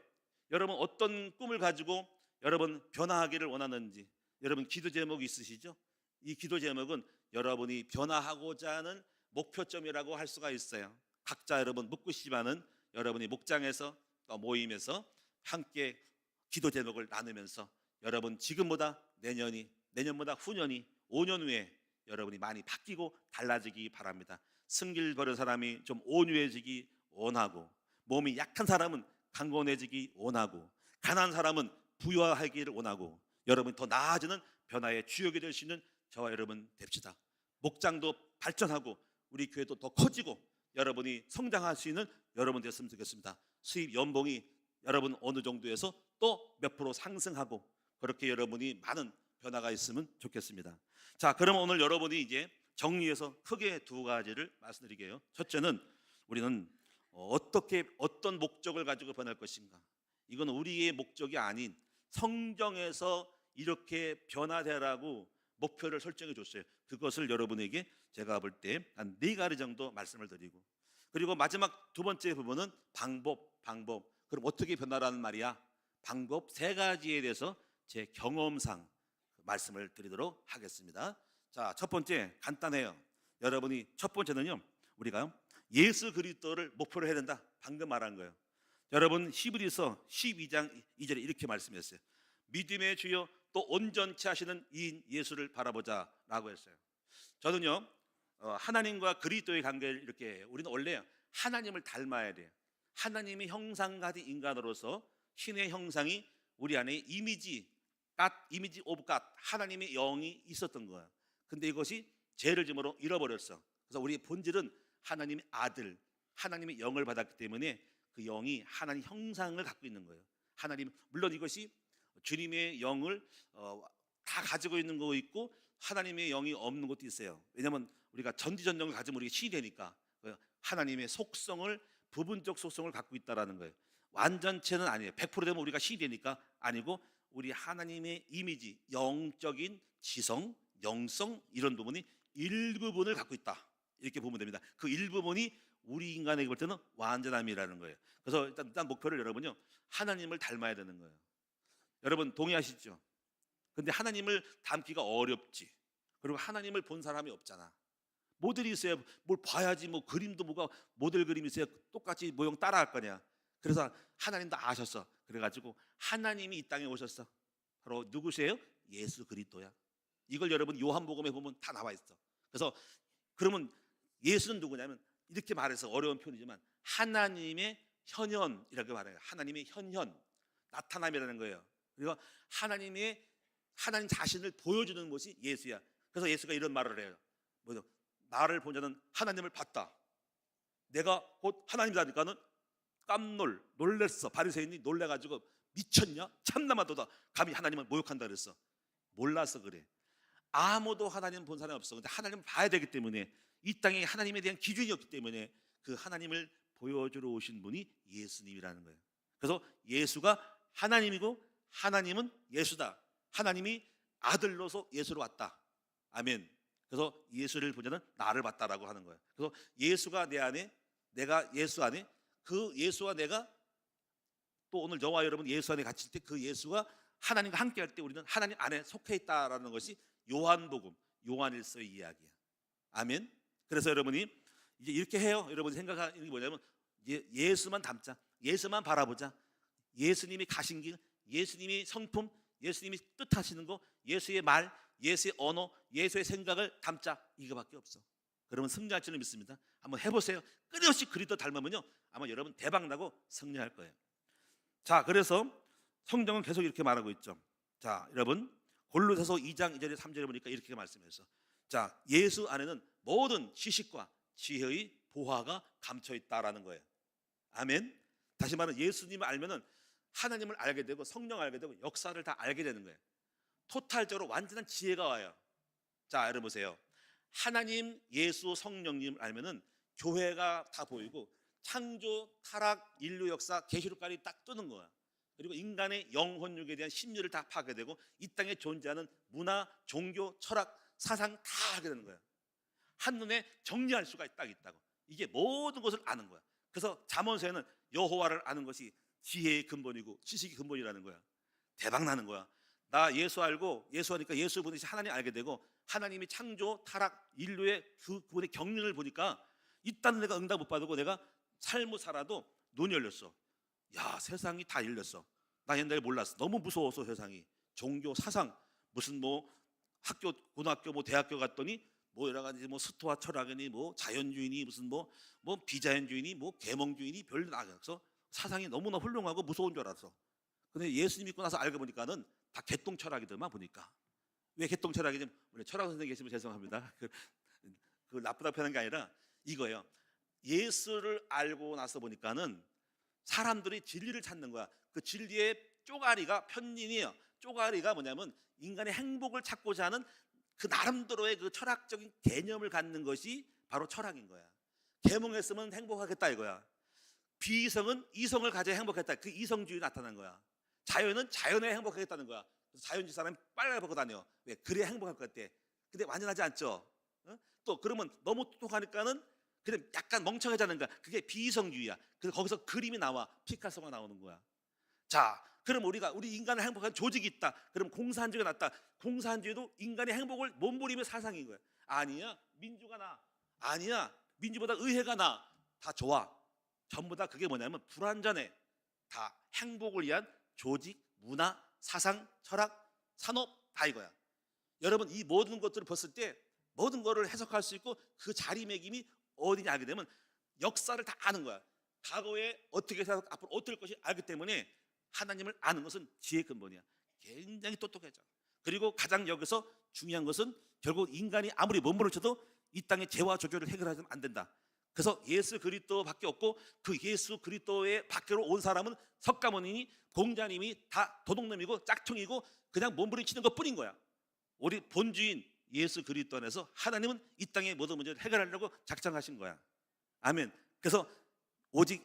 여러분 어떤 꿈을 가지고 여러분 변화하기를 원하는지, 여러분 기도 제목이 있으시죠? 이 기도 제목은 여러분이 변화하고자 하는 목표점이라고 할 수가 있어요. 각자 여러분 묻고시지만은 여러분이 목장에서 또 모임에서 함께 기도 제목을 나누면서 여러분 지금보다 내년보다 후년이 5년 후에 여러분이 많이 바뀌고 달라지기 바랍니다. 승길 버린 사람이 좀 온유해지기 원하고, 몸이 약한 사람은 강건해지기 원하고, 가난한 사람은 부유하기를 원하고, 여러분이 더 나아지는 변화의 주역이 될 수 있는 저와 여러분 됩시다. 목장도 발전하고 우리 교회도 더 커지고 여러분이 성장할 수 있는 여러분 됐으면 좋겠습니다. 수입 연봉이 여러분 어느 정도에서 또 몇 프로 상승하고, 그렇게 여러분이 많은 변화가 있으면 좋겠습니다. 자, 그러면 오늘 여러분이 이제 정리해서 크게 두 가지를 말씀드리게요. 첫째는 우리는 어떤 목적을 가지고 변할 것인가. 이건 우리의 목적이 아닌 성경에서 이렇게 변화되라고 목표를 설정해 줬어요. 그것을 여러분에게 제가 볼 때 한 4가지 정도 말씀을 드리고, 그리고 마지막 두 번째 부분은 방법. 그럼 어떻게 변화라는 말이야? 방법 3가지에 대해서 제 경험상 말씀을 드리도록 하겠습니다. 자, 첫 번째 간단해요. 여러분이 첫 번째는요, 우리가 예수 그리스도를 목표로 해야 된다. 방금 말한 거예요. 여러분 히브리서 12장 2절에 이렇게 말씀했어요. 믿음의 주여 또 온전치 하시는 이인 예수를 바라보자라고 했어요. 저는요, 하나님과 그리스도의 관계를 이렇게 해요. 우리는 원래 하나님을 닮아야 돼요. 하나님의 형상 가진 인간으로서 신의 형상이 우리 안에 이미지 오브 갓, 하나님의 영이 있었던 거예요. 근데 이것이 죄를 지음으로 잃어버렸어. 그래서 우리의 본질은 하나님의 아들, 하나님의 영을 받았기 때문에 그 영이 하나님 형상을 갖고 있는 거예요. 하나님, 물론 이것이 주님의 영을 다 가지고 있는 거 있고 하나님의 영이 없는 것도 있어요. 왜냐하면 우리가 전지전능을 가지면 우리가 시되니까 하나님의 속성을, 부분적 속성을 갖고 있다라는 거예요. 완전체는 아니에요. 100% 되면 우리가 시되니까 아니고, 우리 하나님의 이미지, 영적인 지성, 영성, 이런 부분이 일부분을 갖고 있다, 이렇게 보면 됩니다. 그 일부분이 우리 인간에게 볼 때는 완전함이라는 거예요. 그래서 일단 목표를 여러분요, 하나님을 닮아야 되는 거예요. 여러분 동의하시죠? 근데 하나님을 닮기가 어렵지. 그리고 하나님을 본 사람이 없잖아. 모델이 있어야 뭘 봐야지. 뭐 그림도 뭐가 모델 그림이 있어야 똑같이 모형 따라할 거냐. 그래서 하나님도 아셨어. 그래가지고 하나님이 이 땅에 오셨어. 바로 누구세요? 예수 그리스도야. 이걸 여러분 요한복음에 보면 다 나와 있어. 그래서 그러면 예수는 누구냐면, 이렇게 말해서 어려운 표현이지만 하나님의 현현이라고 말해요. 하나님의 현현, 나타남이라는 거예요. 그리고 하나님 자신을 보여주는 것이 예수야. 그래서 예수가 이런 말을 해요. 뭐죠? 나를 본 자는 하나님을 봤다. 내가 곧 하나님이라니까는 놀랬어. 바리새인이 놀래가지고 미쳤냐? 참나마도다. 감히 하나님을 모욕한다 그랬어. 몰라서 그래. 아무도 하나님 본 사람이 없어. 근데 하나님을 봐야 되기 때문에, 이 땅에 하나님에 대한 기준이 없기 때문에 그 하나님을 보여주러 오신 분이 예수님이라는 거예요. 그래서 예수가 하나님이고 하나님은 예수다. 하나님이 아들로서 예수로 왔다. 아멘. 그래서 예수를 본 자는 나를 봤다라고 하는 거예요. 그래서 예수가 내 안에, 내가 예수 안에, 그 예수와 내가, 또 오늘 저와 여러분 예수 안에 갇힐 때 그 예수가 하나님과 함께 할 때 우리는 하나님 안에 속해 있다라는 것이 요한복음, 요한일서의 이야기야. 아멘. 그래서 여러분이 이제 이렇게 해요. 여러분이 생각하는 게 뭐냐면, 예수만 닮자, 예수만 바라보자. 예수님이 가신 길, 예수님이 성품, 예수님이 뜻하시는 거, 예수의 말, 예수의 언어, 예수의 생각을 담자. 이거밖에 없어. 그러면 승리할 줄을 믿습니다. 한번 해보세요. 끊임없이 그리스도 닮으면요, 아마 여러분 대박나고 승리할 거예요. 자, 그래서 성경은 계속 이렇게 말하고 있죠. 자, 여러분 골로새서 2장 2절에 3절에 보니까 이렇게 말씀해서, 자, 예수 안에는 모든 지식과 지혜의 보화가 감춰 있다라는 거예요. 아멘. 다시 말하면 예수님을 알면은 하나님을 알게 되고 성령 알게 되고 역사를 다 알게 되는 거예요. 토탈적으로 완전한 지혜가 와요. 자, 여러분 보세요. 하나님, 예수, 성령님을 알면은 교회가 다 보이고 창조, 타락, 인류 역사, 계시록까지 딱 뜨는 거야. 그리고 인간의 영혼육에 대한 심리를 다 파게 되고 이 땅에 존재하는 문화, 종교, 철학, 사상 다 알게 되는 거야. 한눈에 정리할 수가 딱 있다고. 이게 모든 것을 아는 거야. 그래서 잠언서에는 여호와를 아는 것이 지혜의 근본이고 지식의 근본이라는 거야. 대박 나는 거야. 나 예수 알고, 예수하니까 예수 보듯이 하나님 알게 되고, 하나님이 창조, 타락, 인류의 그분의 경륜을 보니까 이딴 내가 응답 못 받고 내가 삶을 살아도 눈이 열렸어. 야, 세상이 다 열렸어. 나 옛날에 몰랐어. 너무 무서워서 세상이. 종교, 사상, 무슨 뭐 학교, 고등학교, 뭐 대학교 갔더니 뭐 여러 가지 뭐 스토아 철학이니 뭐 자연주의니 무슨 뭐 비자연주의니 뭐 계몽주의니 별로 나가서 사상이 너무나 훌륭하고 무서운 줄 알았어. 근데 예수님 믿고 나서 알고 보니까는 다 개똥 철학이더만 보니까. 왜 개똥 철학이지? 우리 철학 선생님 계시면 죄송합니다. 그 나쁘다 표현한 게 아니라 이거예요. 예수를 알고 나서 보니까는 사람들이 진리를 찾는 거야. 그 진리의 쪼가리가 편린이에요. 쪼가리가 뭐냐면 인간의 행복을 찾고자 하는 그 나름대로의 그 철학적인 개념을 갖는 것이 바로 철학인 거야. 계몽했으면 행복하겠다 이거야. 비이성은 이성을 가져야 행복했다. 그 이성주의 나타난 거야. 자연은 자연에 행복하겠다는 거야. 그래서 자연주의 사람이 빨래 벗고 다녀. 왜? 그래야 행복할 것 같아. 근데 완전하지 않죠. 어? 또 그러면 너무 똑똑하니까는 그냥 약간 멍청해지는 거야. 그게 비이성주의야. 그래서 거기서 그림이 나와. 피카소가 나오는 거야. 자, 그럼 우리 인간을 행복한 조직이 있다. 그럼 공산주의가 낫다. 공산주의도 인간의 행복을 몸부림의 사상인 거야. 아니야, 민주가 나. 아니야, 민주보다 의회가 나. 다 좋아. 전부 다 그게 뭐냐면 불완전해. 다 행복을 위한 조직, 문화, 사상, 철학, 산업 다 이거야. 여러분 이 모든 것들을 봤을 때 모든 거를 해석할 수 있고 그 자리매김이 어디냐 알게 되면 역사를 다 아는 거야. 과거에 어떻게 해서 앞으로 어떻게 될 것이 알기 때문에 하나님을 아는 것은 지혜의 근본이야. 굉장히 똑똑해져. 그리고 가장 여기서 중요한 것은 결국 인간이 아무리 몸부림쳐도 이 땅의 죄와 저주를 해결하면 안 된다. 그래서 예수 그리스도밖에 없고 그 예수 그리스도의 밖으로 온 사람은 석가모니니 공자님이 다 도둑놈이고 짝퉁이고 그냥 몸부림치는 것뿐인 거야. 우리 본주인 예수 그리스도 안에서 하나님은 이 땅의 모든 문제를 해결하려고 작정하신 거야. 아멘. 그래서 오직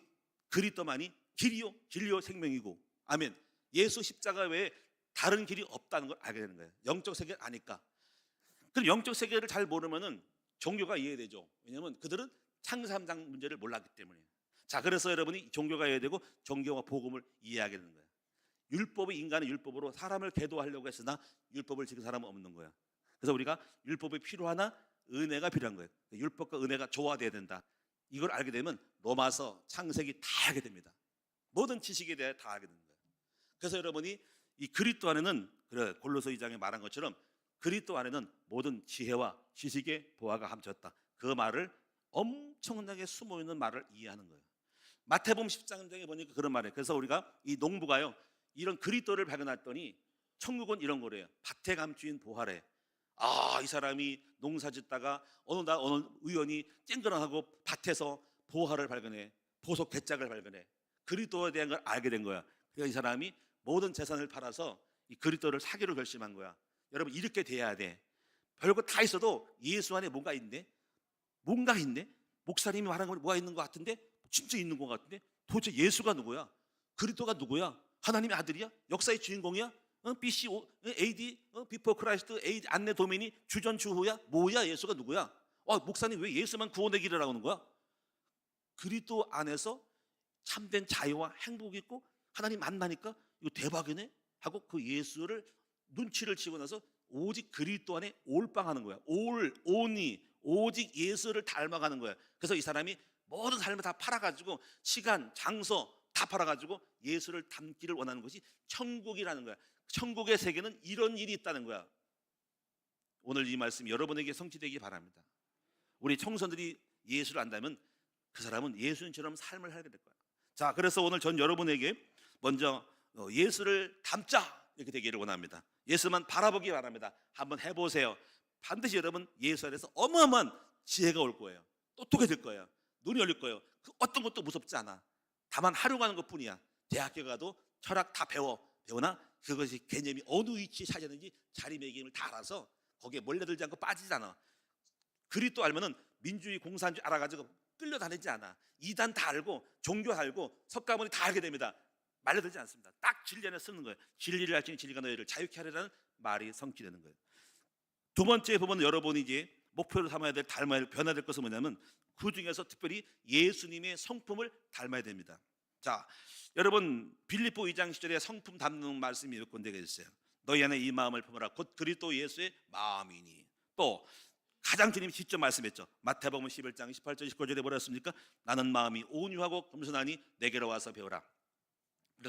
그리스도만이 길이요 진리요 생명이고, 아멘. 예수 십자가 외에 다른 길이 없다는 걸 알게 되는 거예요. 영적 세계를 아니까. 그럼 영적 세계를 잘 모르면은 종교가 이해되죠. 왜냐하면 그들은 창세 3장 문제를 몰랐기 때문에. 자, 그래서 여러분이 종교가 이해되고 종교와 복음을 이해하게 되는 거예요. 율법이 인간의 율법으로 사람을 계도하려고 했으나 율법을 지킨 사람은 없는 거야. 그래서 우리가 율법이 필요하나 은혜가 필요한 거예요. 율법과 은혜가 조화돼야 된다. 이걸 알게 되면 로마서, 창세기 다 알게 됩니다. 모든 지식에 대해 다 알게 되는 거예요. 그래서 여러분이 이 그리스도 안에는, 그래 골로새 2장에 말한 것처럼 그리스도 안에는 모든 지혜와 지식의 보화가 함쳤다. 그 말을 엄청나게 숨어있는 말을 이해하는 거예요. 마태복음 10장에 보니까 그런 말이에요. 그래서 우리가 이 농부가요 이런 그리스도를 발견했더니 천국은 이런 거래요. 밭에 감추인 보화래. 아, 이 사람이 농사 짓다가 어느 의원이 쨍그랑하고 밭에서 보화를 발견해. 보석 괴짝을 발견해. 그리스도에 대한 걸 알게 된 거야. 그래서 이 사람이 모든 재산을 팔아서 이 그리스도를 사기로 결심한 거야. 여러분 이렇게 돼야 돼. 별거 다 있어도 예수 안에 뭔가 있네. 뭔가 있네. 목사님이 말한 건 뭐가 있는 것 같은데 진짜 있는 것 같은데 도대체 예수가 누구야? 그리스도가 누구야? 하나님의 아들이야? 역사의 주인공이야? BC, AD, 비포 크라이스트, AD, 안내 도메니, 주전 주후야? 뭐야? 예수가 누구야? 목사님 왜 예수만 구원의 길이라고 하는 거야? 그리스도 안에서 참된 자유와 행복이 있고 하나님 만나니까 이거 대박이네 하고 그 예수를 눈치를 치고 나서 오직 그리스도 안에 올빵하는 거야. 온이 오직 예수를 닮아가는 거야. 그래서 이 사람이 모든 삶을 다 팔아가지고 시간, 장소 다 팔아가지고 예수를 닮기를 원하는 것이 천국이라는 거야. 천국의 세계는 이런 일이 있다는 거야. 오늘 이 말씀이 여러분에게 성취되기 바랍니다. 우리 청소년들이 예수를 안다면 그 사람은 예수님처럼 삶을 살게 될 거야. 자, 그래서 오늘 전 여러분에게 먼저 예수를 닮자 이렇게 되기를 원합니다. 예수만 바라보기 바랍니다. 한번 해보세요. 반드시 여러분 예수 안에서 어마어마한 지혜가 올 거예요. 똑똑해질 거예요. 눈이 열릴 거예요. 그 어떤 것도 무섭지 않아. 다만 하려고 하는 것뿐이야. 대학교 가도 철학 다 배우나 그것이 개념이 어느 위치에 차지하는지 자리매김을 다 알아서 거기에 몰려들지 않고 빠지지 않아. 그리스도 알면은 민주주의 공산주의 알아가지고 끌려다니지 않아. 이단 다 알고 종교 알고 석가모니 다 알게 됩니다. 말려들지 않습니다. 딱 진리 안에 쓰는 거예요. 진리를 알지니 진리가 너희를 자유케 하리라는 말이 성취되는 거예요. 두 번째 부분은 여러분이 이제 목표로 삼아야 될 닮아야 될 변화될 것은 뭐냐면 그 중에서 특별히 예수님의 성품을 닮아야 됩니다. 자, 여러분 빌립보 2장 10절에 성품 담는 말씀이 몇 군데가 있어요. 너희 안에 이 마음을 품으라 곧 그리스도 예수의 마음이니. 또 가장 주님이 직접 말씀했죠. 마태복음 11장 18절 19절에 뭐라 했습니까? 나는 마음이 온유하고 겸손하니 내게로 와서 배우라.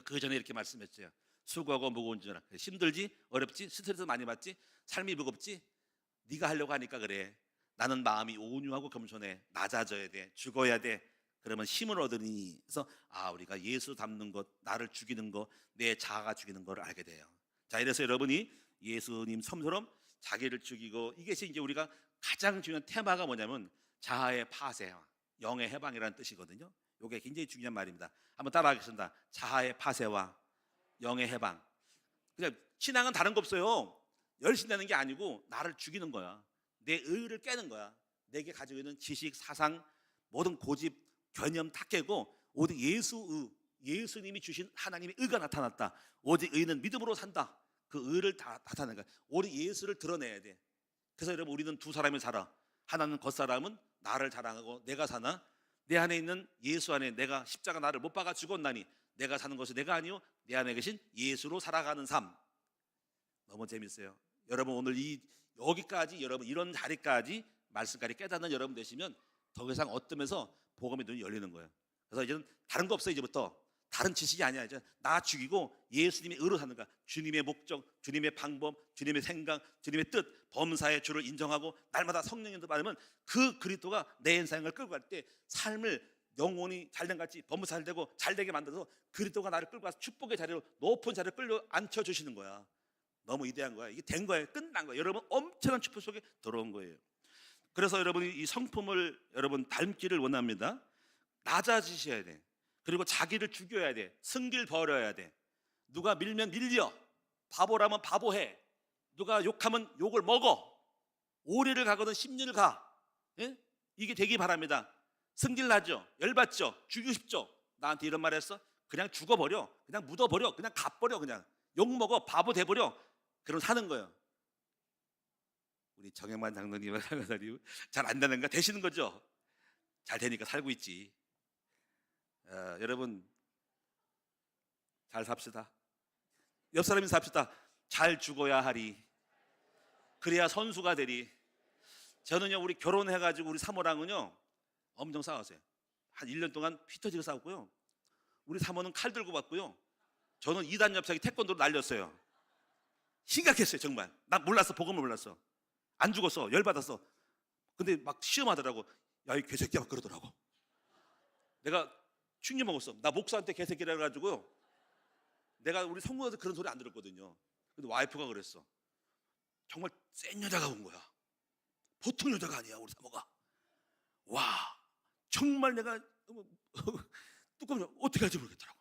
그 전에 이렇게 말씀했어요. 수고하고 무거운 자라. 힘들지? 어렵지? 스트레스 많이 받지? 삶이 무겁지? 네가 하려고 하니까 그래. 나는 마음이 온유하고 겸손해. 낮아져야 돼. 죽어야 돼. 그러면 힘을 얻으니. 그래서 우리가 예수 닮는 것, 나를 죽이는 것, 내 자아가 죽이는 것을 알게 돼요. 자, 이래서 여러분이 예수님 섬처럼 자기를 죽이고, 이것이 이제 우리가 가장 중요한 테마가 뭐냐면 자아의 파쇄와 영의 해방이라는 뜻이거든요. 이게 굉장히 중요한 말입니다. 한번 따라하겠습니다. 자아의 파쇄와 영의 해방. 그냥 신앙은 다른 거 없어요. 열심내는 게 아니고 나를 죽이는 거야. 내 의를 깨는 거야. 내게 가지고 있는 지식, 사상, 모든 고집, 개념 다 깨고 오직 예수님이 주신 하나님의 의가 나타났다. 오직 의는 믿음으로 산다. 그 의를 다 나타내는 거야. 오직 예수를 드러내야 돼. 그래서 여러분, 우리는 두 사람이 살아. 하나는 겉사람은 나를 자랑하고 내가 사나, 내 안에 있는 예수 안에 내가 십자가 나를 못 박아 죽었나니 내가 사는 것이 내가 아니요 내 안에 계신 예수로 살아가는 삶. 너무 재밌어요. 여러분, 오늘 여기까지, 여러분 이런 자리까지 말씀까지 깨닫는 여러분 되시면 더 이상 어떤 면에서 복음의 눈이 열리는 거예요. 그래서 이제는 다른 거 없어. 이제부터 다른 지식이 아니야. 이제 나 죽이고 예수님의 의로 사는 거야. 주님의 목적, 주님의 방법, 주님의 생각, 주님의 뜻, 범사의 주를 인정하고 날마다 성령님도 받으면 그 그리스도가 내 인생을 끌고 갈 때 삶을 영혼이 잘된 같이 범사 잘되고 잘되게 만들어서 그리스도가 나를 끌고 가서 축복의 자리로, 높은 자리로 끌려 앉혀주시는 거야. 너무 위대한 거야. 이게 된 거예요. 끝난 거예요. 여러분, 엄청난 축복 속에 들어온 거예요. 그래서 여러분이 이 성품을 여러분 닮기를 원합니다. 낮아지셔야 돼. 그리고 자기를 죽여야 돼. 승기를 버려야 돼. 누가 밀면 밀려. 바보라면 바보해. 누가 욕하면 욕을 먹어. 오리를 가거든 십리를 가. 예? 이게 되기 바랍니다. 승질 나죠? 열받죠? 죽이고 싶죠? 나한테 이런 말 했어? 그냥 죽어버려. 그냥 묻어버려. 그냥 가버려. 그냥 욕먹어. 바보 돼버려. 그럼 사는 거예요. 우리 정영만 장로님, 잘 안 되는가? 되시는 거죠? 잘 되니까 살고 있지. 여러분, 잘 삽시다. 옆 사람이 삽시다. 잘 죽어야 하리. 그래야 선수가 되리. 저는요, 우리 결혼해가지고 우리 사모랑은요 엄청 싸웠어요. 한 1년 동안 피 터지게 싸웠고요. 우리 사모는 칼 들고 왔고요. 저는 2단 엽차기 태권도로 날렸어요. 심각했어요. 정말. 난 몰랐어. 복음을 몰랐어. 안 죽었어. 열받았어. 근데 막 시험하더라고. 야, 이 개새끼야, 막 그러더라고. 내가 충격 먹었어. 나 목사한테 개새끼라 해가지고요. 내가 우리 성모한테 그런 소리 안 들었거든요. 근데 와이프가 그랬어. 정말 센 여자가 온 거야. 보통 여자가 아니야, 우리 사모가. 와, 정말 내가 뚜껑을 어떻게 할지 모르겠더라고.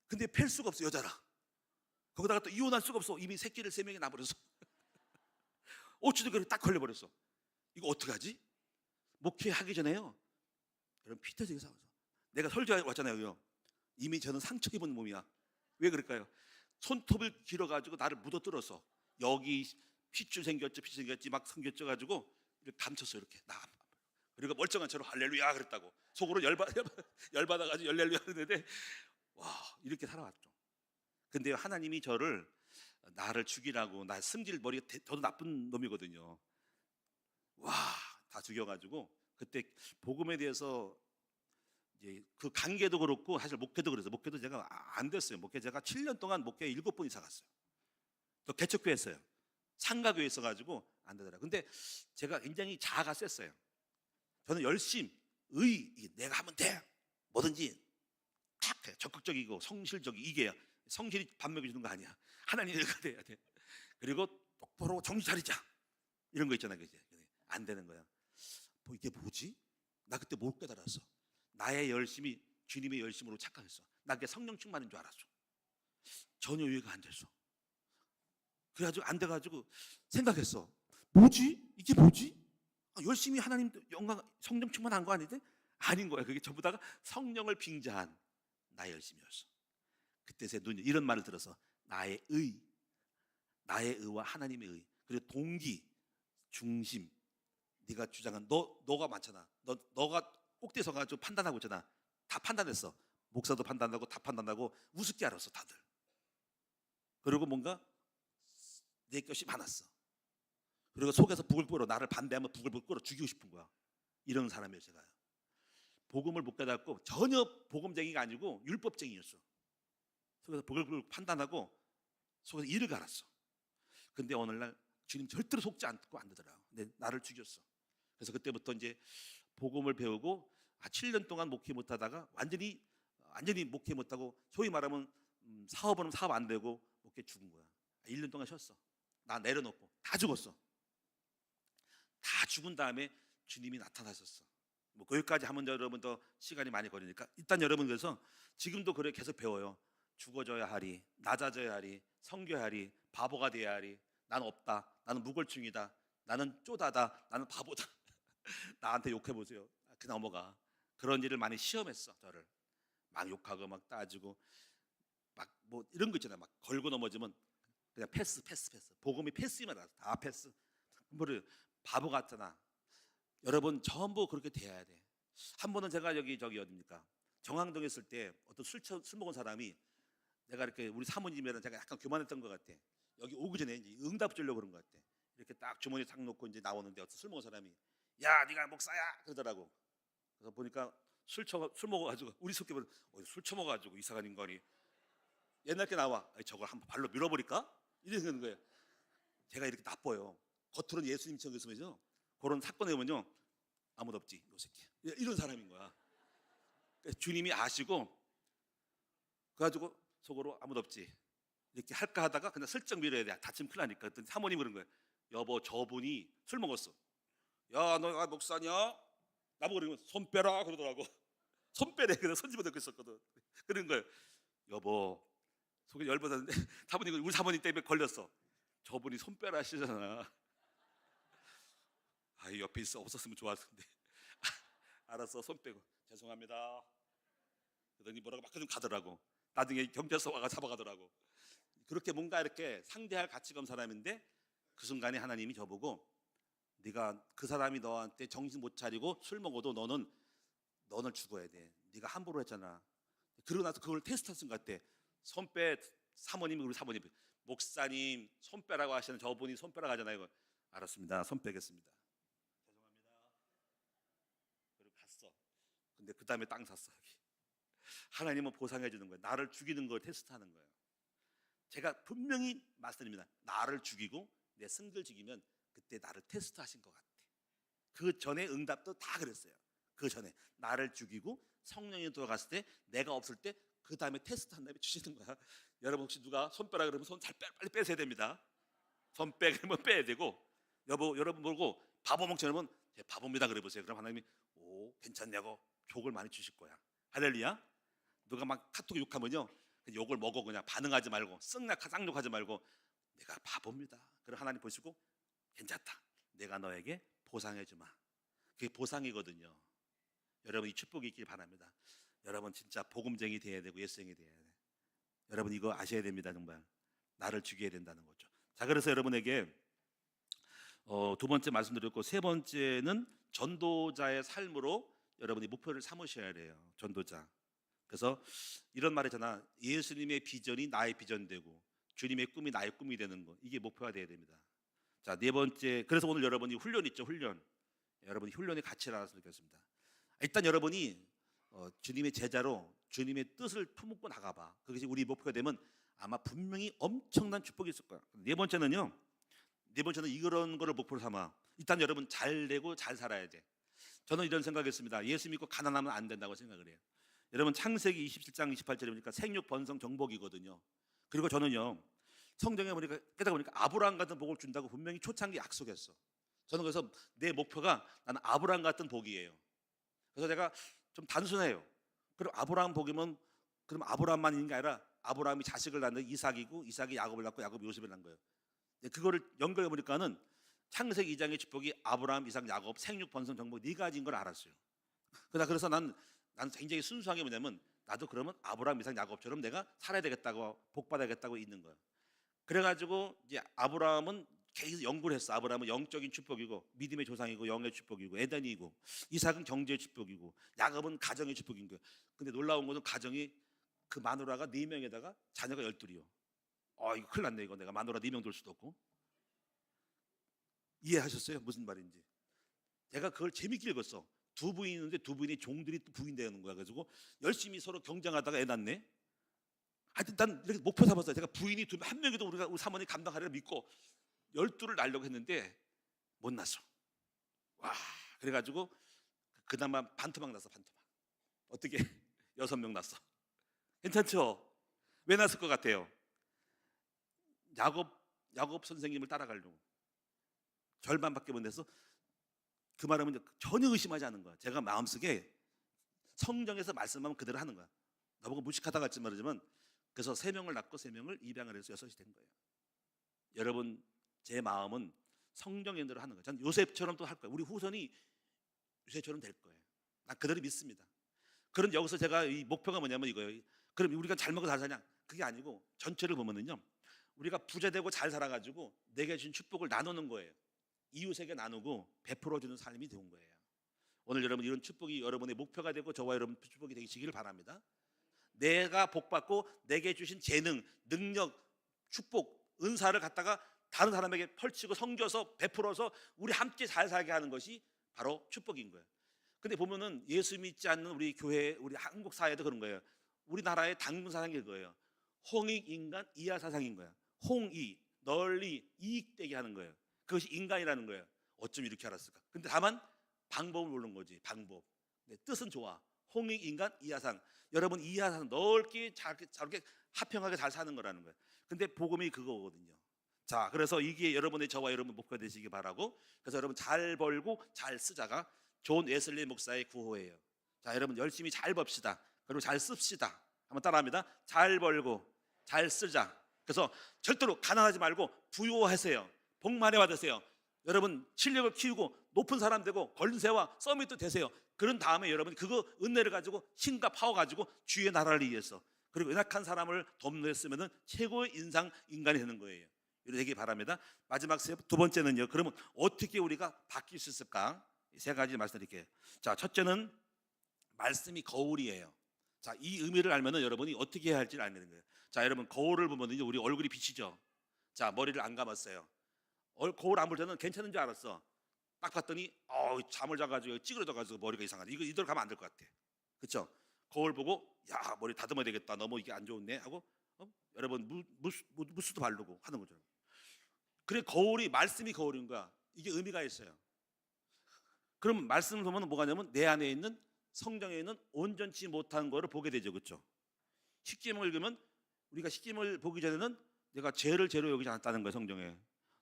근데 팰 수가 없어, 여자라. 거기다가 또 이혼할 수가 없어. 이미 새끼를 3명이 낳아버렸어. 어찌든 그렇게 딱 걸려버렸어. 이거 어떡하지? 목회하기 전에요, 여러분, 피 터지게 싸워서 내가 설교해 왔잖아요. 이미 저는 상처 입은 몸이야. 왜 그럴까요? 손톱을 길어가지고 나를 묻어뜯어서 여기 핏줄 생겼지 막 생겼져가지고 이렇게 감췄어. 이렇게 나. 그리고 멀쩡한 채로 할렐루야 그랬다고 속으로 열받아가지고 할렐루야 그랬는데, 와, 이렇게 살아왔죠. 근데 하나님이 나를 죽이라고, 나 승질 머리가 저도 나쁜 놈이거든요. 와, 다 죽여가지고 그때 복음에 대해서 이제 그 관계도 그렇고 사실 목회도 그래서 목회도 제가 안 됐어요. 목회 제가 7년 동안 목회 7번 이상 갔어요. 또 개척교회 했어요. 상가교회 있어가지고 안 되더라고요. 근데 제가 굉장히 자아가 셌어요. 저는 열심히 내가 하면 돼. 뭐든지 탁 해. 적극적이고 성실적이고. 이게야. 성실이 밥 먹여주는 거 아니야. 하나님 일가 돼야 돼. 그리고 똑바로 정신 차리자. 이런 거 있잖아요. 그지? 안 되는 거야. 이게 뭐지? 나 그때 못 깨달았어. 나의 열심이 주님의 열심으로 착각했어. 나 그게 성령 충만인 줄 알았어. 전혀 이해가 안 됐어. 그래가지고 안 돼가지고 생각했어. 뭐지? 이게 뭐지? 열심히 하나님 영광 성령 충만한 거 아닌데? 아닌 거야. 그게 전부 다가 성령을 빙자한 나의 열심이었어. 그때 제 눈이 이런 말을 들어서 나의 의와 하나님의 의, 그리고 동기, 중심, 네가 주장한 너가 많잖아. 너가 꼭대기 서가지고 판단하고 있잖아. 다 판단했어. 목사도 판단하고 다 판단하고 우습게 알았어, 다들. 그리고 뭔가 내 것이 많았어. 그리고 속에서 부글부글 나를 반대하면 부글부글 끓어 죽이고 싶은 거야. 이런 사람이에요, 제가. 복음을 못 깨닫고 전혀 복음쟁이가 아니고 율법쟁이였어. 속에서 부글부글 판단하고 속에서 이를 갈았어. 근데 오늘날 주님 절대로 속지 않고 안 되더라고. 근데 나를 죽였어. 그래서 그때부터 이제 복음을 배우고 7년 동안 목회 못하다가 완전히 목회 못하고, 소위 말하면 사업은 사업 안 되고 목회 죽은 거야. 1년 동안 쉬었어. 나 내려놓고 다 죽었어. 다 죽은 다음에 주님이 나타나셨어. 뭐 거기까지 하면 여러분 더 시간이 많이 걸리니까 일단 여러분, 그래서 지금도 그래 계속 배워요. 죽어져야 하리, 낮아져야 하리, 성교해야 하리, 바보가 돼야 하리, 나는 없다. 나는 무골충이다. 나는 쪼다다. 나는 바보다. 나한테 욕해 보세요. 그 넘어가. 그런 일을 많이 시험했어. 저를 막 욕하고 막 따지고 막 뭐 이런 거 있잖아요. 막 걸고 넘어지면 그냥 패스. 복음이 패스만 알아. 다 패스. 뭐를 바보 같잖아. 여러분 전부 그렇게 돼야 돼. 한 번은 제가 저기 어딥니까? 정항동에 있을 때 어떤 술 먹은 사람이 내가 이렇게 우리 사모님이랑 제가 약간 교만했던 것 같아. 여기 오기 전에 이제 응답 주려고 그런 것 같아. 이렇게 딱 주머니 탁 놓고 이제 나오는데 어떤 술 먹은 사람이 야 네가 목사야 그러더라고. 그래서 보니까 술 먹어가지고 우리 속에 술 처먹어가지고 이상한 인간이 옛날 게 나와. 저걸 한번 발로 밀어버릴까? 이러는 거예요. 제가 이렇게 나빠요. 겉으로는 예수님처럼 있으면서 그런 사건에 보면요 아무도 없지 요 새끼 이런 사람인 거야. 주님이 아시고 그래가지고 속으로 아무도 없지 이렇게 할까 하다가 그냥 슬쩍 밀어야 돼. 다치면 큰일 나니까. 그랬더니 사모님이 그런 거예요. 여보 저분이 술 먹었어. 야 너가 목사냐? 나보고 그러면 손 빼라 그러더라고. 손 빼래. 그래서 손 집어넣고 있었거든. 그런 거예요. 여보 속에 열받았는데 사모님 우리 사모님 때문에 걸렸어. 저분이 손 빼라 하시잖아. 아 옆에 없었으면 좋았을 텐데. 알았어 손 빼고 죄송합니다. 그러더니 뭐라고 막 그냥 가더라고. 나중에 경찰서 와가 잡아가더라고. 그렇게 뭔가 이렇게 상대할 가치가 없는 사람인데 그 순간에 하나님이 저보고 네가 그 사람이 너한테 정신 못 차리고 술 먹어도 너는 죽어야 돼. 네가 함부로 했잖아. 그러고 나서 그걸 테스트한 순간 같아. 손 빼. 사모님이 우리 사모님 목사님 손 빼라고 하시는 저분이 손 빼라고 하잖아요. 이거. 알았습니다. 손 빼겠습니다. 죄송합니다. 그리고 갔어. 근데 그 다음에 땅 샀어. 여기. 하나님은 보상해 주는 거예요. 나를 죽이는 걸 테스트하는 거예요. 제가 분명히 말씀드립니다. 나를 죽이고 내 승들 죽이면 그때 나를 테스트하신 것 같아. 그 전에 응답도 다 그랬어요. 그 전에 나를 죽이고 성령이 돌아갔을 때 내가 없을 때 그 다음에 테스트한 다음에 주시는 거야. 여러분 혹시 누가 손 빼라 그러면 손 잘 빨리 빼셔야 됩니다. 손 빼 그러면 빼야 되고 여러분 보고 바보 멍청하면 바보입니다 그래 보세요. 그럼 하나님이 오 괜찮냐고 족을 많이 주실 거야. 할렐루야. 누가 막 카톡 욕하면요 욕을 먹어. 그냥 반응하지 말고 쌍욕하지 말고 내가 바보입니다. 그럼 하나님 보시고 괜찮다. 내가 너에게 보상해 주마. 그게 보상이거든요. 여러분 이 축복이 있길 바랍니다. 여러분 진짜 복음쟁이 돼야 되고 예수쟁이 돼야 돼. 여러분 이거 아셔야 됩니다. 정말 나를 죽여야 된다는 거죠. 자 그래서 여러분에게 두 번째 말씀드렸고 세 번째는 전도자의 삶으로 여러분이 목표를 삼으셔야 돼요. 전도자. 그래서 이런 말이잖아. 예수님의 비전이 나의 비전 되고 주님의 꿈이 나의 꿈이 되는 거. 이게 목표가 돼야 됩니다. 자, 네 번째. 그래서 오늘 여러분이 훈련 있죠. 훈련. 여러분이 훈련의 가치를 알았으면 좋겠습니다. 일단 여러분이 주님의 제자로 주님의 뜻을 품고 나가봐. 그것이 우리 목표가 되면 아마 분명히 엄청난 축복이 있을 거야. 네 번째는 이런 거를 목표로 삼아. 일단 여러분 잘 되고 잘 살아야 돼. 저는 이런 생각했습니다. 예수 믿고 가난하면 안 된다고 생각을 해요. 여러분 창세기 27장 28절에 보니까 생육 번성 정복이거든요. 그리고 저는요 성경에 보니까 깨닫다 보니까 아브라함 같은 복을 준다고 분명히 초창기 약속했어. 저는 그래서 내 목표가 나는 아브라함 같은 복이에요. 그래서 제가 좀 단순해요. 그럼 아브라함 복이면 그럼 아브라함만 있는 게 아니라 아브라함이 자식을 낳는데 이삭이고 이삭이 야곱을 낳고 야곱이 요셉을 낳은 거예요. 그거를 연결해 보니까는 창세기 2장의 축복이 아브라함, 이삭, 야곱 생육 번성 정복 네 가지인 걸 알았어요. 그래서 나는 굉장히 순수한 게 뭐냐면 나도 그러면 아브라함, 이삭, 야곱처럼 내가 살아야 되겠다고 복 받아야겠다고 있는 거예요. 그래가지고 이제 아브라함은 계속 연구를 했어. 아브라함은 영적인 축복이고 믿음의 조상이고 영의 축복이고 에덴이고 이삭은 경제의 축복이고 야곱은 가정의 축복인 거예요. 근데 놀라운 것은 가정이 그 마누라가 4명에다가 자녀가 12이요. 이거 큰일 났네. 이거 내가 마누라 4명 둘 수도 없고. 이해하셨어요? 무슨 말인지. 제가 그걸 재밌게 읽었어. 두 부인이 있는데 두 부인이 종들이 또 부인 되는 거야. 그래서 열심히 서로 경쟁하다가 애 낳네. 하여튼 난 이렇게 목표 삼았어요. 제가 부인이 한 명이도 우리 사모님 감당하리라 믿고 12를 낳으려고 했는데 못 낳았어. 와, 그래가지고 그나마 반토막 났어. 반토막. 어떻게 6명 낳았어. 괜찮죠? 왜 낳았을 것 같아요? 야곱 선생님을 따라가려고. 절반밖에 못 내서 그 말하면 전혀 의심하지 않는 거야. 제가 마음속에 성경에서 말씀하면 그대로 하는 거야. 나보고 무식하다고 할지 말하지만 그래서 3명을 낳고 3명을 입양을 해서 6이 된 거예요. 여러분 제 마음은 성령의 대로 하는 거예요. 저는 요셉처럼 또 할 거예요. 우리 후손이 요셉처럼 될 거예요. 난 그대로 믿습니다. 그런 여기서 제가 이 목표가 뭐냐면 이거예요. 그럼 우리가 잘 먹고 잘 사냐? 그게 아니고 전체를 보면은요, 우리가 부자되고 잘 살아가지고 내게 주신 축복을 나누는 거예요. 이웃에게 나누고 베풀어주는 삶이 되는 거예요. 오늘 여러분 이런 축복이 여러분의 목표가 되고 저와 여러분 축복이 되시기를 바랍니다. 내가 복받고 내게 주신 재능, 능력, 축복, 은사를 갖다가 다른 사람에게 펼치고 섬겨서 베풀어서 우리 함께 잘 살게 하는 것이 바로 축복인 거예요. 근데 보면은 예수 믿지 않는 우리 교회, 우리 한국 사회도 그런 거예요. 우리나라의 당군 사상이 그거예요. 홍익 인간 이하 사상인 거예요. 홍이, 널리 이익되게 하는 거예요. 그것이 인간이라는 거예요. 어쩜 이렇게 알았을까? 근데 다만 방법을 모르는 거지. 방법. 뜻은 좋아. 홍익 인간 이하상. 여러분 이하상 넓게 저렇게 화평하게 잘 사는 거라는 거예요. 근데 복음이 그거거든요. 자, 그래서 이게 여러분의 저와 여러분 목표가 되시기 바라고, 그래서 여러분 잘 벌고 잘 쓰자가 존 웨슬리 목사의 구호예요. 자, 여러분 열심히 잘 법시다. 그리고 잘 씁시다. 한번 따라합니다. 잘 벌고 잘 쓰자. 그래서 절대로 가난하지 말고 부유하세요. 복 많이 받으세요. 여러분 실력을 키우고 높은 사람 되고 권세와 서밋도 되세요. 그런 다음에 여러분 그거 은혜를 가지고 힘과 파워 가지고 주의 나라를 위해서, 그리고 연약한 사람을 돕는으면 최고의 인간이 되는 거예요. 이렇게 되기 바랍니다. 마지막 두 번째는요, 그러면 어떻게 우리가 바뀔 수 있을까? 세 가지 말씀드릴게요. 자, 첫째는 말씀이 거울이에요. 자, 이 의미를 알면은 여러분이 어떻게 해야 할지를 알게 되는 거예요. 자, 여러분 거울을 보면은 우리 얼굴이 비치죠. 자, 머리를 안 감았어요. 거울 안 볼 때는 괜찮은 줄 알았어. 딱 봤더니 잠을 자가지고 찌그러져가지고 머리가 이상하다. 이대로 가면 안 될 것 같아. 그렇죠? 거울 보고 야, 머리 다듬어야 되겠다. 너무 이게 안 좋네 하고 여러분 무스도 바르고 하는 거죠. 그래, 거울이 말씀이 거울인 거야. 이게 의미가 있어요. 그럼 말씀을 보면 뭐가 냐면 내 안에 있는 성경에 있는 온전치 못한 거를 보게 되죠. 그렇죠? 십계명을 읽으면 우리가 십계명을 보기 전에는 내가 죄를 죄로 여기지 않았다는 거예요. 성경에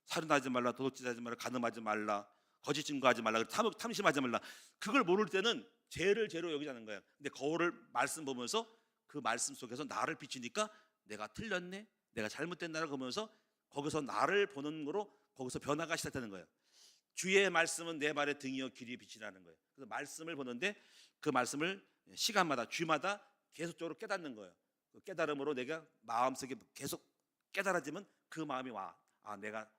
살인하지 말라, 도둑질하지 말라, 간음하지 말라, 거짓 증거하지 말라, 탐심하지 말라. 그걸 모를 때는 죄를 죄로 여기지 않는 거예요. 근데 거울을 말씀 보면서 그 말씀 속에서 나를 비치니까 내가 틀렸네, 내가 잘못됐나를 보면서 거기서 나를 보는 거로 거기서 변화가 시작되는 거예요. 주의 말씀은 내 발의 등이요 길이 빛이라는 거예요. 그래서 말씀을 보는데 그 말씀을 시간마다 주마다 계속적으로 깨닫는 거예요. 그 깨달음으로 내가 마음속에 계속 깨달아지면 그 마음이 와. 내가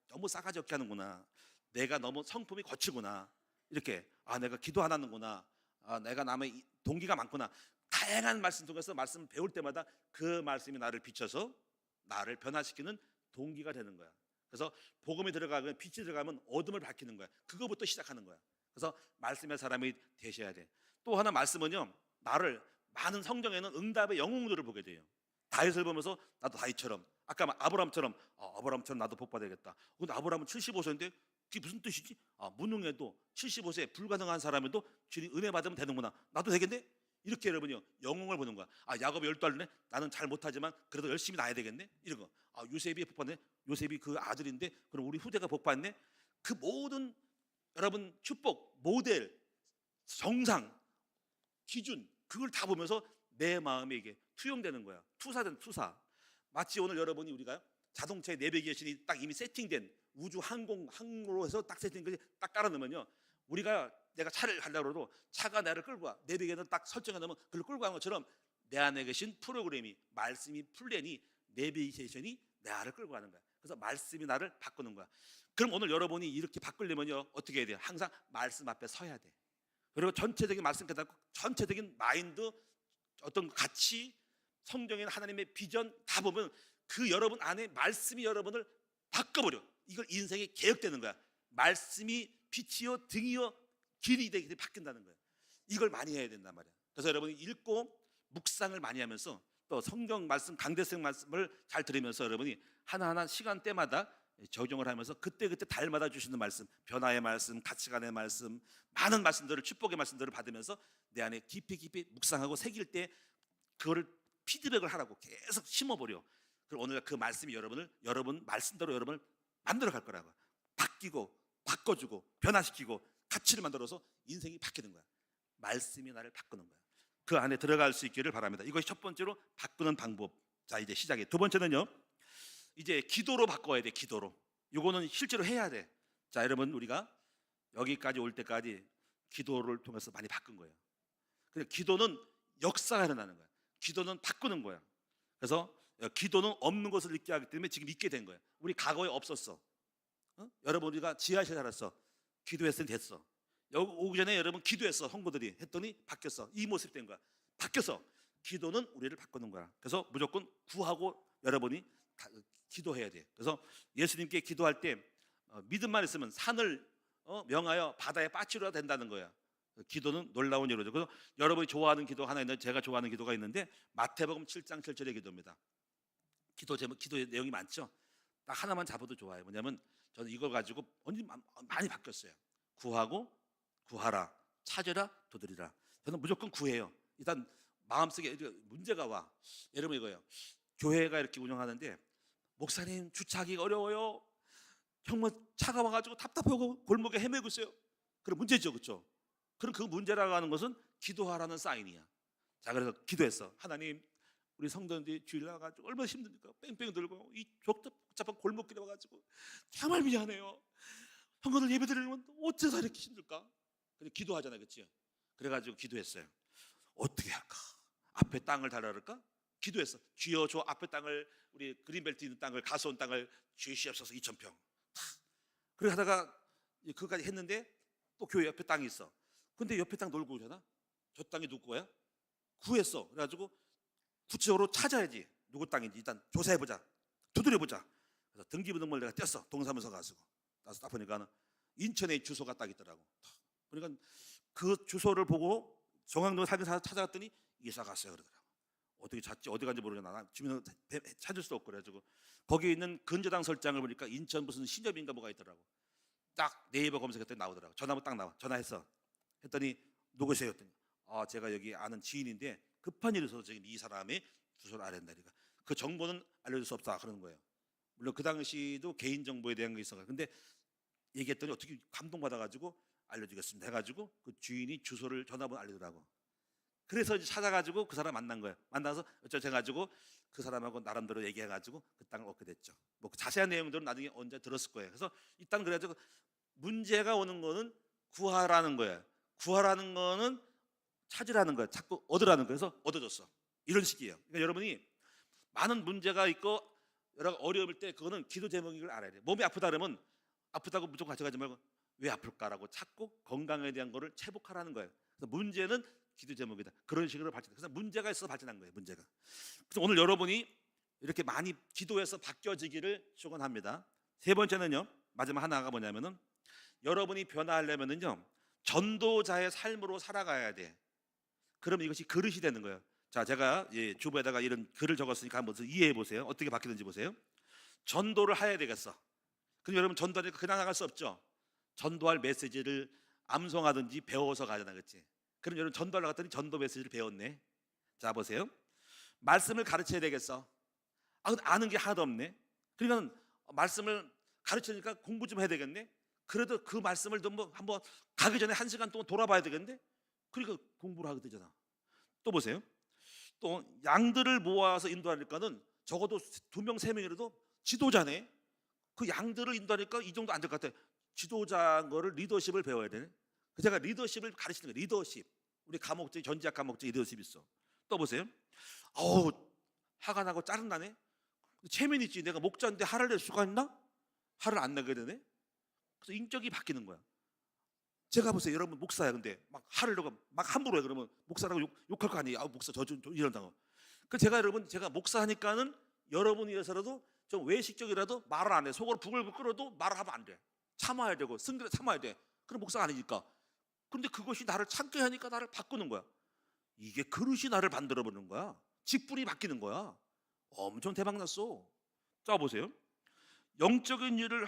너무 싸가지 없게 하는구나. 내가 너무 성품이 거칠구나. 이렇게 내가 기도 안 하는구나. 내가 남의 동기가 많구나. 다양한 말씀 통해서 말씀 배울 때마다 그 말씀이 나를 비춰서 나를 변화시키는 동기가 되는 거야. 그래서 복음이 들어가면, 빛이 들어가면 어둠을 밝히는 거야. 그거부터 시작하는 거야. 그래서 말씀의 사람이 되셔야 돼. 또 하나 말씀은요, 나를 많은 성경에는 응답의 영웅들을 보게 돼요. 다윗을 보면서 나도 다윗처럼, 아까 아브라함처럼 나도 복 받아야겠다. 근데 아브라함은 75세인데 그게 무슨 뜻이지? 무능해도 75세 불가능한 사람에도 주님 은혜 받으면 되는구나. 나도 되겠네? 이렇게 여러분요 영웅을 보는 거야. 야곱이 12알이네. 나는 잘 못하지만 그래도 열심히 나야 되겠네. 이런 거. 요셉이 복 받네. 요셉이 그 아들인데 그럼 우리 후대가 복 받네. 그 모든 여러분 축복, 모델, 정상, 기준, 그걸 다 보면서 내 마음에 이게 투영되는 거야. 투사. 마치 오늘 여러분이 우리가 자동차의 내비게이션이 딱 이미 세팅된 우주 항로로 해서 딱 세팅까지 딱 깔아놓으면요, 내가 차를 가려고 해도 차가 나를 끌고 와. 내비게이션 딱 설정해 놓으면 그걸 끌고 가는 것처럼 내 안에 계신 프로그램이, 말씀이, 플랜이, 내비게이션이 나를 끌고 가는 거야. 그래서 말씀이 나를 바꾸는 거야. 그럼 오늘 여러분이 이렇게 바꾸려면요 어떻게 해야 돼요? 항상 말씀 앞에 서야 돼. 그리고 전체적인 말씀 깨닫고 전체적인 마인드, 어떤 가치, 성경에 하나님의 비전 다 보면 그 여러분 안에 말씀이 여러분을 바꿔버려. 이걸 인생이 개혁되는 거야. 말씀이 빛이요 등이요 길이 되게 바뀐다는 거예요. 이걸 많이 해야 된단 말이야. 그래서 여러분이 읽고 묵상을 많이 하면서 또 성경 말씀, 강대성 말씀을 잘 들으면서 여러분이 하나하나 시간대마다 적용을 하면서 그때그때 달마다 주시는 말씀, 변화의 말씀, 가치관의 말씀, 많은 말씀들을, 축복의 말씀들을 받으면서 내 안에 깊이 묵상하고 새길 때 그거를 피드백을 하라고 계속 심어버려. 그리고 오늘 그 말씀이 여러분 말씀대로 여러분을 만들어 갈 거라고. 바뀌고 바꿔주고 변화시키고 가치를 만들어서 인생이 바뀌는 거야. 말씀이 나를 바꾸는 거야. 그 안에 들어갈 수 있기를 바랍니다. 이것이 첫 번째로 바꾸는 방법. 자, 이제 시작해. 두 번째는요, 이제 기도로 바꿔야 돼. 기도로. 요거는 실제로 해야 돼. 자, 여러분, 우리가 여기까지 올 때까지 기도를 통해서 많이 바꾼 거예요. 근데 기도는 역사가 일어나는 거야. 기도는 바꾸는 거야. 그래서 기도는 없는 것을 있게 하기 때문에 지금 있게 된 거야. 우리 과거에 없었어. 여러분, 우리가 지하실에 살았어. 기도했으니 됐어. 여기 오기 전에 여러분 기도했어. 성도들이 했더니 바뀌었어. 이 모습이 된 거야. 바뀌어서 기도는 우리를 바꾸는 거야. 그래서 무조건 구하고 여러분이 기도해야 돼. 그래서 예수님께 기도할 때 믿음만 있으면 산을 명하여 바다에 빠뜨려야 된다는 거야. 기도는 놀라운 일이죠. 그래서 여러분이 좋아하는 기도 하나 있는데, 제가 좋아하는 기도가 있는데 마태복음 7장 7절의 기도입니다. 기도 제목, 기도의 내용이 많죠. 딱 하나만 잡아도 좋아요. 뭐냐면 저는 이걸 가지고 많이 바뀌었어요. 구하고 구하라, 찾으라, 두드리라. 저는 무조건 구해요. 일단 마음속에 문제가 와. 여러분, 이거예요. 교회가 이렇게 운영하는데, 목사님 주차하기가 어려워요. 정말 차가 와가지고 답답하고 골목에 헤매고 있어요. 그럼 문제죠, 그렇죠? 그럼 그 문제라고 하는 것은 기도하라는 사인이야. 자, 그래서 기도했어. 하나님, 우리 성도들이 주일 나가지고 얼마나 힘듭니까? 뺑뺑 들고 이 복잡한 골목길에 와가지고 정말 미안해요. 성도들 예배 드리면 어째서 이렇게 힘들까? 그래 기도하잖아요, 그렇지? 그래가지고 기도했어요. 어떻게 할까? 앞에 땅을 달라를까? 기도했어. 주여, 저 앞에 땅을, 우리 그린벨트 있는 땅을, 가서온 땅을 주시옵소서. 2,000평. 그래 하다가 그까지 했는데 또 교회 옆에 땅이 있어. 근데 옆에 땅 놀고 오잖아. 저 땅이 누구 거야? 구했어. 그래가지고 구체적으로 찾아야지. 누구 땅인지 일단 조사해보자. 두드려보자. 그래서 등기부등본을 내가 뗐어. 동사무소 가지고. 나서 딱 보니까 인천에 주소가 딱 있더라고. 그러니까 그 주소를 보고 정학동 살긴 찾아갔더니 이사 갔어요 그러더라고. 어떻게 찾지? 어디 간지 모르잖아. 주민은 찾을 수 없고. 그래가지고 거기에 있는 근저당 설장을 보니까 인천 무슨 신협인가 뭐가 있더라고. 딱 네이버 검색했더니 나오더라고. 전화번호 딱 나와. 전화했어. 했더니 누구세요? 했더니 제가 여기 아는 지인인데 급한 일이 있어서 지금 이 사람의 주소를 알아야 된다니까. 그 정보는 알려줄 수 없다 그러는 거예요. 물론 그 당시도 개인정보에 대한 게 있어요. 근데 얘기했더니 어떻게 감동받아가지고 알려주겠습니다 해가지고 그 주인이 주소를, 전화번호 알리더라고. 그래서 이제 찾아가지고 그 사람 만난 거예요. 만나서 어쩌고저쩌고 그 사람하고 나름대로 얘기해가지고 그 땅을 얻게 됐죠. 뭐 자세한 내용들은 나중에 언제 들었을 거예요. 그래서 일단 그래가지고 문제가 오는 거는 구하라는 거예요. 구하라는 거는 찾으라는 거예요. 자꾸 얻으라는 거예요. 그래서 얻어줬어. 이런 식이에요. 그러니까 여러분이 많은 문제가 있고 여러 어려움일 때 그거는 기도 제목인 걸 알아야 돼요. 몸이 아프다 그러면 아프다고 무조건 가져가지 말고 왜 아플까라고 찾고 건강에 대한 거를 회복하라는 거예요. 그래서 문제는 기도 제목이다. 그런 식으로 발전. 그래서 문제가 있어서 발전한 거예요. 문제가. 그래서 오늘 여러분이 이렇게 많이 기도해서 바뀌어지기를 축원합니다. 세 번째는요. 마지막 하나가 뭐냐면은 여러분이 변화하려면은요. 전도자의 삶으로 살아가야 돼. 그러면 이것이 그릇이 되는 거예요. 자, 제가 주부에다가 이런 글을 적었으니까 한번 이해해 보세요. 어떻게 바뀌는지 보세요. 전도를 해야 되겠어. 그럼 여러분 전도하니까 그냥 나갈 수 없죠. 전도할 메시지를 암송하든지 배워서 가잖아, 그렇지? 그럼 여러분 전도하러 갔더니 전도 메시지를 배웠네. 자, 보세요. 말씀을 가르쳐야 되겠어. 근데 아는 게 하나도 없네. 그러니까 말씀을 가르치니까 공부 좀 해야 되겠네. 그래도 그 말씀을 뭐 한번 가기 전에 1시간 동안 돌아봐야 되겠네. 그러니까 공부를 하게 되잖아. 또 보세요. 또 양들을 모아서 인도하니까는 적어도 2명, 3명이라도 지도자네. 그 양들을 인도하니까 이 정도 안 될 것 같아. 지도자 거를 리더십을 배워야 되네. 제가 리더십을 가르치는 거예요. 리더십. 우리 과목제, 전지학 과목제 리더십 있어. 또 보세요. 화가 나고 짜증나네. 체면 있지. 내가 목자인데 화를 낼 수가 있나? 화를 안 내게 되네. 그래서 인격이 바뀌는 거야. 제가 보세요. 여러분 목사야. 근데 막 화를 내고 막 함부로 해. 그러면 목사라고 욕할 거 아니에요. 목사 저 이런다고. 그 제가 여러분 제가 목사하니까는 여러분이 위해서라도 좀 외식적이라도 말을 안 해. 속으로 부글부글 끓어도 말을 하면 안 돼. 참아야 되고 승리를 참아야 돼. 그럼 목사가 아니니까. 그런데 그것이 나를 참게 하니까 나를 바꾸는 거야. 이게 그릇이 나를 만들어 보는 거야. 직분이 바뀌는 거야. 엄청 대박났어. 자, 보세요. 영적인 일을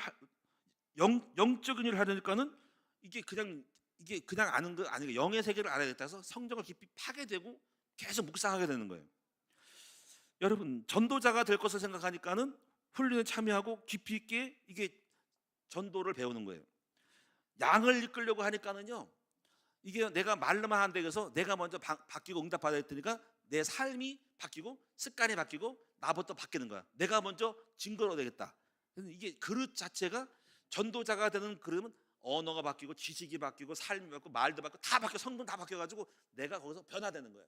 하려니까는 이게 그냥 아는 거 아니고 영의 세계를 알아야겠다 해서 성경을 깊이 파괴되고 계속 묵상하게 되는 거예요. 여러분 전도자가 될 것을 생각하니까는 훈련에 참여하고 깊이 있게 이게 전도를 배우는 거예요. 양을 이끌려고 하니까는요. 이게 내가 말로만 안 되겠어. 내가 먼저 바뀌고 응답받아야 되니까 내 삶이 바뀌고 습관이 바뀌고 나부터 바뀌는 거야. 내가 먼저 증거로 되겠다. 근데 이게 그릇 자체가 전도자가 되는 그러면 언어가 바뀌고 지식이 바뀌고 삶이 바뀌고 말도 바뀌고 다 바뀌어, 성분 다 바뀌어가지고 내가 거기서 변화되는 거예요.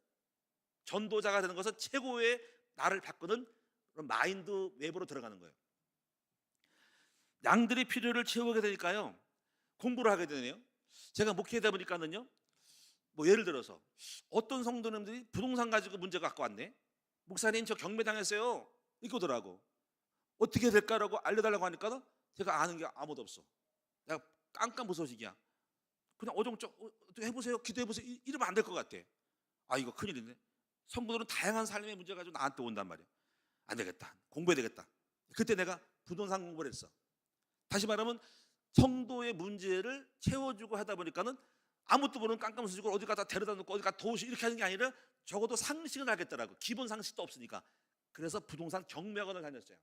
전도자가 되는 것은 최고의 나를 바꾸는 그런 마인드 웹으로 들어가는 거예요. 양들의 필요를 채우게 되니까요, 공부를 하게 되네요. 제가 목회하다 보니까는요, 뭐 예를 들어서 어떤 성도님들이 부동산 가지고 문제 갖고 왔네. 목사님 저 경매당했어요, 이거더라고. 어떻게 해야 될까라고 알려달라고 하니까 제가 아는 게 아무도 없어. 내가 깜깜무소식이야. 그냥 어정쩡 해보세요, 기도해보세요 이러면 안 될 것 같아. 아, 이거 큰일이네. 성도들은 다양한 삶의 문제 가지고 나한테 온단 말이야. 안 되겠다, 공부해야 되겠다. 그때 내가 부동산 공부를 했어. 다시 말하면 성도의 문제를 채워주고 하다 보니까는 아무것도 모르는 깜깜무소식으로 어디 가다 데려다 놓고 어디 가다 도우시 이렇게 하는 게 아니라 적어도 상식은 알겠더라고. 기본 상식도 없으니까. 그래서 부동산 경매학원을 다녔어요.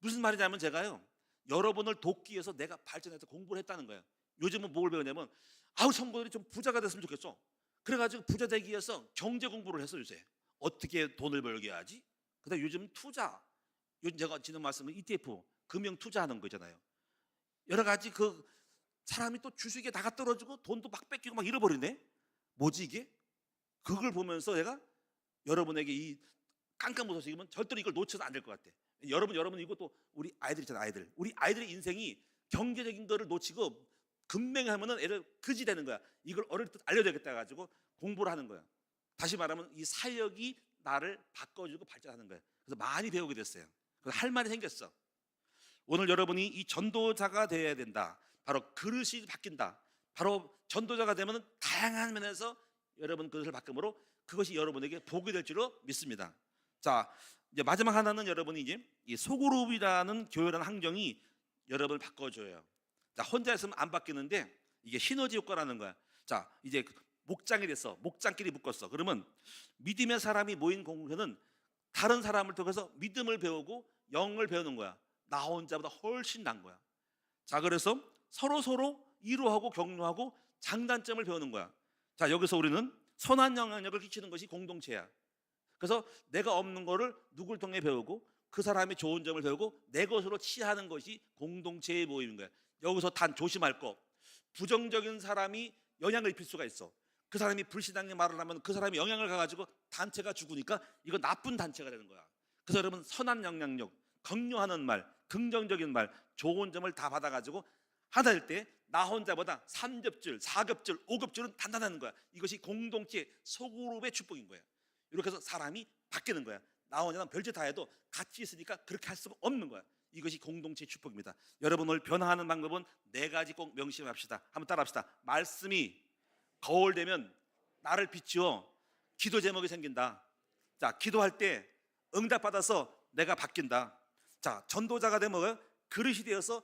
무슨 말이냐면 제가요, 여러분을 돕기 위해서 내가 발전해서 공부를 했다는 거예요. 요즘은 뭘 배우냐면, 아우 성도들이 좀 부자가 됐으면 좋겠어. 그래가지고 부자 되기 위해서 경제 공부를 했어. 요새 어떻게 돈을 벌게 하지. 그다음 요즘 투자, 요즘 제가 지난 말씀은 ETF 금융 투자하는 거잖아요. 여러 가지 그 사람이 또 주식에 나가 떨어지고 돈도 막 뺏기고 막 잃어버리네. 뭐지 이게? 그걸 보면서 내가 여러분에게 이 깜깜무소식이면 절대로 이걸 놓쳐서 안 될 것 같아. 여러분 이것도 우리 아이들 있잖아요. 아이들, 우리 아이들의 인생이 경제적인 거를 놓치고 금맹하면은 애들 그지 되는 거야. 이걸 어릴 때 알려줘야겠다 가지고 공부를 하는 거야. 다시 말하면 이 사역이 나를 바꿔주고 발전하는 거야. 그래서 많이 배우게 됐어요. 그래서 할 말이 생겼어. 오늘 여러분이 이 전도자가 되어야 된다. 바로 그릇이 바뀐다. 바로 전도자가 되면 다양한 면에서 여러분 그릇을 바꿈으로 그것이 여러분에게 복이 될 줄로 믿습니다. 자, 이제 마지막 하나는 여러분이 이제 이 소그룹이라는 교회라는 환경이 여러분을 바꿔줘요. 자, 혼자 있으면 안 바뀌는데 이게 시너지 효과라는 거야. 자, 이제 목장이 됐어. 목장끼리 묶었어. 그러면 믿음의 사람이 모인 공동체는 다른 사람을 통해서 믿음을 배우고 영을 배우는 거야. 나 혼자보다 훨씬 난 거야. 자, 그래서 서로 위로하고 격려하고 장단점을 배우는 거야. 자, 여기서 우리는 선한 영향력을 끼치는 것이 공동체야. 그래서 내가 없는 거를 누굴 통해 배우고 그 사람의 좋은 점을 배우고 내 것으로 취하는 것이 공동체의 모임인 거야. 여기서 단 조심할 거, 부정적인 사람이 영향을 입힐 수가 있어. 그 사람이 불신앙의 말을 하면 그 사람이 영향을 가가지고 단체가 죽으니까 이거 나쁜 단체가 되는 거야. 그래서 여러분 선한 영향력, 격려하는 말, 긍정적인 말, 좋은 점을 다 받아가지고 하다 할 때 나 혼자보다 3겹줄, 4겹줄, 5겹줄은 단단한 거야. 이것이 공동체 소그룹의 축복인 거야. 이렇게 해서 사람이 바뀌는 거야. 나 혼자는 별짓 다 해도 같이 있으니까 그렇게 할 수가 없는 거야. 이것이 공동체 축복입니다. 여러분 오늘 변화하는 방법은 4가지 꼭 명심합시다. 한번 따라합시다. 말씀이 거울 되면 나를 비추어 기도 제목이 생긴다. 자, 기도할 때 응답받아서 내가 바뀐다. 자, 전도자가 되면 그릇이 되어서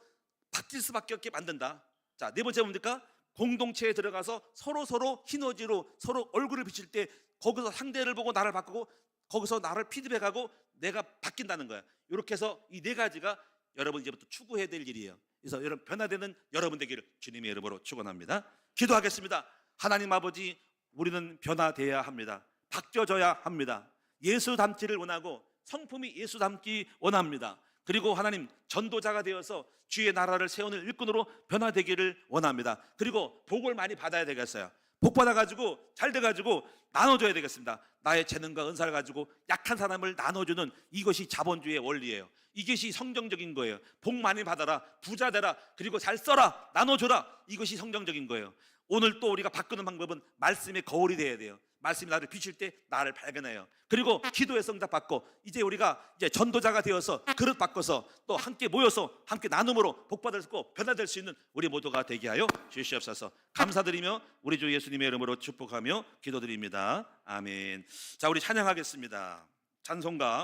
바뀔 수밖에 없게 만든다. 자, 4번째 뭡니까? 공동체에 들어가서 서로 시너지로 서로 얼굴을 비칠 때 거기서 상대를 보고 나를 바꾸고 거기서 나를 피드백하고 내가 바뀐다는 거야. 이렇게 해서 이 4가지가 여러분 이제부터 추구해야 될 일이에요. 그래서 여러분 변화되는 여러분 되기를 주님의 이름으로 축원합니다. 기도하겠습니다. 하나님 아버지, 우리는 변화돼야 합니다. 바뀌어져야 합니다. 예수 닮기를 원하고 성품이 예수 닮기 원합니다. 그리고 하나님 전도자가 되어서 주의 나라를 세우는 일꾼으로 변화되기를 원합니다. 그리고 복을 많이 받아야 되겠어요. 복 받아가지고 잘 돼가지고 나눠줘야 되겠습니다. 나의 재능과 은사를 가지고 약한 사람을 나눠주는 이것이 자본주의의 원리예요. 이것이 성경적인 거예요. 복 많이 받아라, 부자 되라, 그리고 잘 써라, 나눠줘라. 이것이 성경적인 거예요. 오늘 또 우리가 바꾸는 방법은 말씀의 거울이 돼야 돼요. 말씀이 나를 비칠 때 나를 발견해요. 그리고 기도에서 응답받고 이제 우리가 이제 전도자가 되어서 그릇 바꿔서 또 함께 모여서 함께 나눔으로 복받을 수 있고 변화될 수 있는 우리 모두가 되게 하여 주시옵소서. 감사드리며 우리 주 예수님의 이름으로 축복하며 기도드립니다. 아멘. 자, 우리 찬양하겠습니다. 찬송가